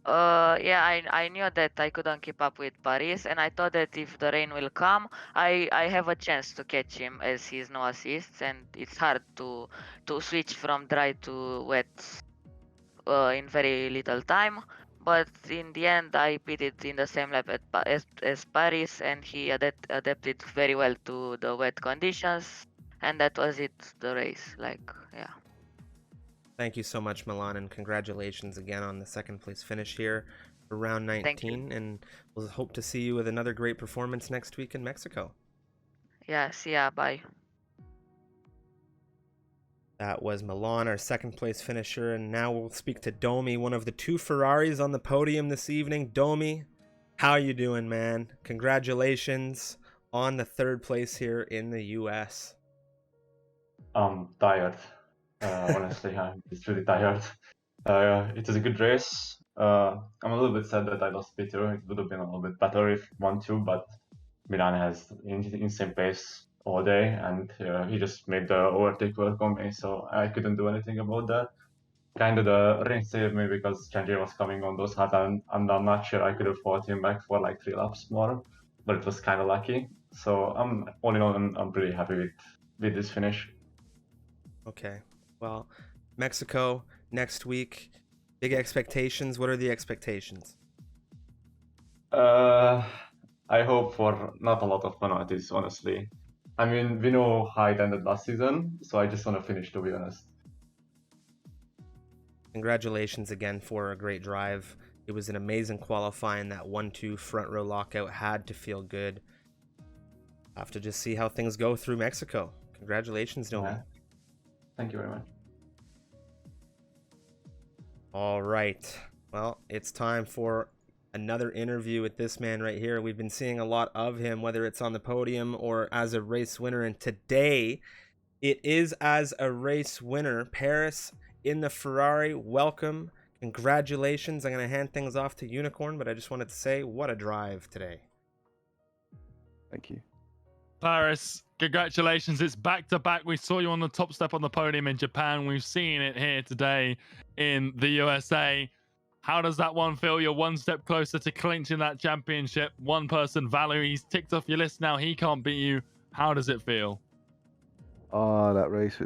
Yeah, I knew that I couldn't keep up with Paris, and I thought that if the rain will come, I have a chance to catch him as he's no assists, and it's hard to switch from dry to wet in very little time. But in the end, I pitted in the same lap as Paris, and he adapted very well to the wet conditions, and that was it, the race. Yeah. Thank you so much, Milan, and congratulations again on the 2nd place finish here for round 19. And we'll hope to see you with another great performance next week in Mexico. Yeah, see ya, bye. That was Milan, our 2nd place finisher, and now we'll speak to Domi, one of the 2 Ferraris on the podium this evening. Domi, how you doing, man? Congratulations on the 3rd place here in the US. I'm tired. Honestly, I'm just really tired. It was a good race. I'm a little bit sad that I lost Peter. It would have been a little bit better if 1-2, but Milan has insane pace all day, and he just made the overtake work on me, so I couldn't do anything about that. Kind of the rain saved me because Chanji was coming on those hard, and I'm not sure I could have fought him back for like 3 laps more, but it was kind of lucky. So I'm all in all, I'm pretty happy with this finish. Okay. Well, Mexico next week. Big expectations. What are the expectations? I hope for not a lot of penalties, honestly. I mean, we know how it ended last season, so I just want to finish, to be honest. Congratulations again for a great drive. It was an amazing qualifying. That 1-2 front row lockout had to feel good. Have to just see how things go through Mexico. Congratulations, Domi. Yeah. Thank you very much. All right. Well, it's time for another interview with this man right here. We've been seeing a lot of him, whether it's on the podium or as a race winner. And today it is as a race winner. Paris in the Ferrari. Welcome. Congratulations. I'm going to hand things off to Unicorn, but I just wanted to say what a drive today. Thank you. Paris, congratulations. It's back-to-back. We saw you on the top step on the podium in Japan. We've seen it here today in the USA. How does that one feel? You're one step closer to clinching that championship. One person, Valu, he's ticked off your list now. He can't beat you. How does it feel? Oh, that race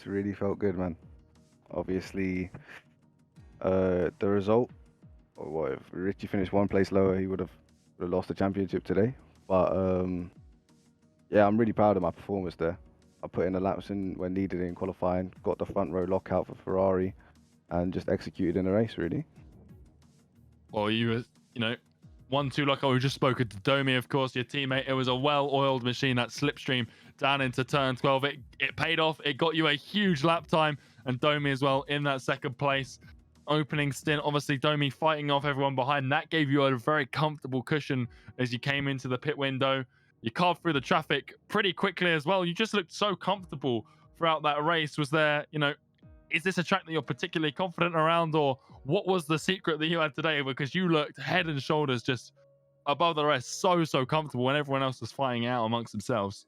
really felt good, man. Obviously, the result, or what, if Richie finished one place lower, he would have lost the championship today. But yeah, I'm really proud of my performance there. I put in the laps in when needed in qualifying, got the front row lockout for Ferrari, and just executed in the race, really. Well, you were, 1-2 lockout. We've just spoken to Domi, of course, your teammate. It was a well-oiled machine, that slipstream down into turn 12. It paid off. It got you a huge lap time, and Domi as well in that second place. Opening stint, obviously Domi fighting off everyone behind. That gave you a very comfortable cushion as you came into the pit window. You carved through the traffic pretty quickly as well. You just looked so comfortable throughout that race. Was there, is this a track that you're particularly confident around, or what was the secret that you had today? Because you looked head and shoulders just above the rest, so comfortable when everyone else was fighting out amongst themselves.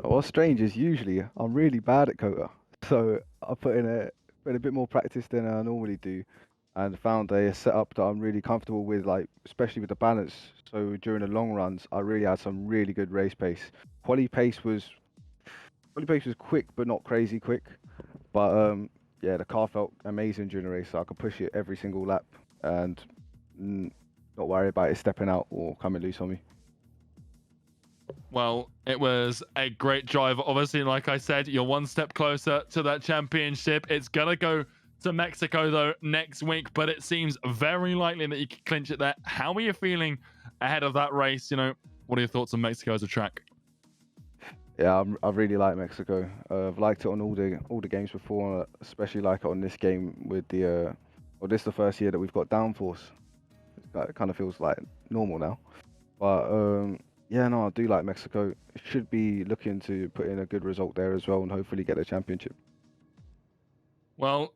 What's strange is usually I'm really bad at Kota, so I put in a bit more practice than I normally do, and found a setup that I'm really comfortable with, like especially with the balance. So during the long runs, I really had some really good race pace. Quali pace was quick, but not crazy quick. But yeah, the car felt amazing during the race, so I could push it every single lap and not worry about it stepping out or coming loose on me. Well, it was a great drive. Obviously, like I said, you're one step closer to that championship. It's going to go to Mexico, though, next week, but it seems very likely that you can clinch it there. How are you feeling ahead of that race? What are your thoughts on Mexico as a track? Yeah, I really like Mexico. I've liked it on all the games before, especially like it on this game with the. Well, this is the first year that we've got downforce. It kind of feels like normal now, but yeah, no, I do like Mexico. Should be looking to put in a good result there as well, and hopefully get the championship. Well,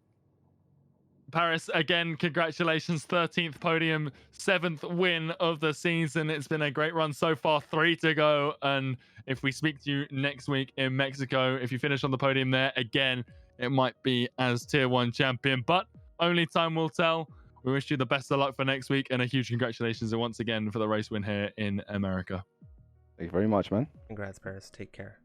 Paris, again, congratulations. 13th podium, 7th win of the season. It's been a great run so far, 3 to go. And if we speak to you next week in Mexico, if you finish on the podium there, again, it might be as Tier 1 champion. But only time will tell. We wish you the best of luck for next week, and a huge congratulations once again for the race win here in America. Thank you very much, man. Congrats, Paris. Take care.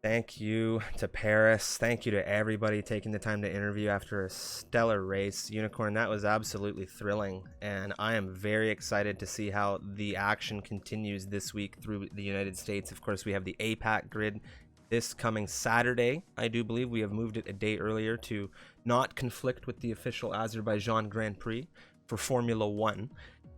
Thank you to Paris. Thank you to everybody taking the time to interview after a stellar race. Unicorn, that was absolutely thrilling, and I am very excited to see how the action continues this week through the United States. Of course, we have the APAC grid this coming Saturday. I do believe we have moved it a day earlier to not conflict with the official Azerbaijan Grand Prix for Formula 1.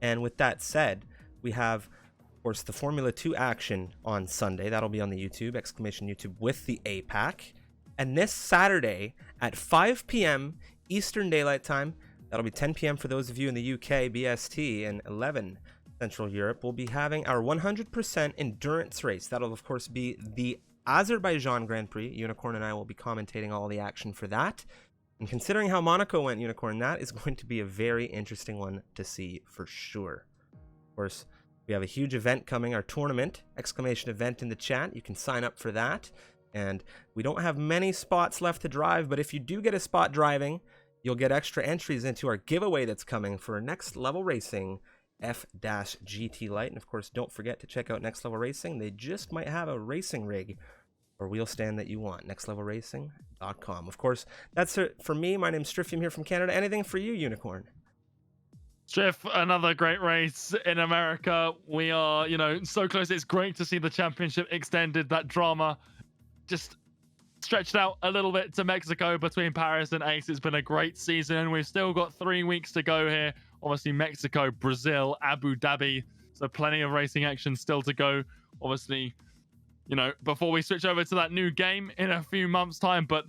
And with that said, we have, of course, the Formula 2 action on Sunday. That'll be on the YouTube, !YouTube, with the APAC. And this Saturday at 5 p.m. Eastern Daylight Time, that'll be 10 p.m. for those of you in the UK, BST, and 11 Central Europe, we'll be having our 100% endurance race. That'll, of course, be the Azerbaijan Grand Prix. Unicorn and I will be commentating all the action for that. And considering how Monaco went, Unicorn, that is going to be a very interesting one to see for sure. Of course, we have a huge event coming, our tournament, !event in the chat. You can sign up for that. And we don't have many spots left to drive, but if you do get a spot driving, you'll get extra entries into our giveaway that's coming for Next Level Racing F-GT Lite. And of course, don't forget to check out Next Level Racing. They just might have a racing rig or wheel stand that you want. nextlevelracing.com. Of course, that's it for me. My name's Striffium here from Canada. Anything for you, Unicorn? Striff, another great race in America. We are, so close. It's great to see the championship extended. That drama just stretched out a little bit to Mexico between Paris and ACE. It's been a great season, and we've still got 3 weeks to go here. Obviously, Mexico, Brazil, Abu Dhabi. So plenty of racing action still to go. Obviously, before we switch over to that new game in a few months' time. But,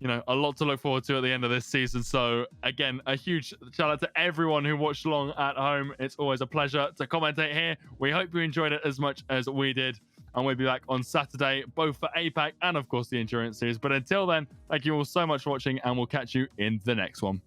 a lot to look forward to at the end of this season. So, again, a huge shout out to everyone who watched along at home. It's always a pleasure to commentate here. We hope you enjoyed it as much as we did. And we'll be back on Saturday, both for APAC and, of course, the Endurance Series. But until then, thank you all so much for watching, and we'll catch you in the next one.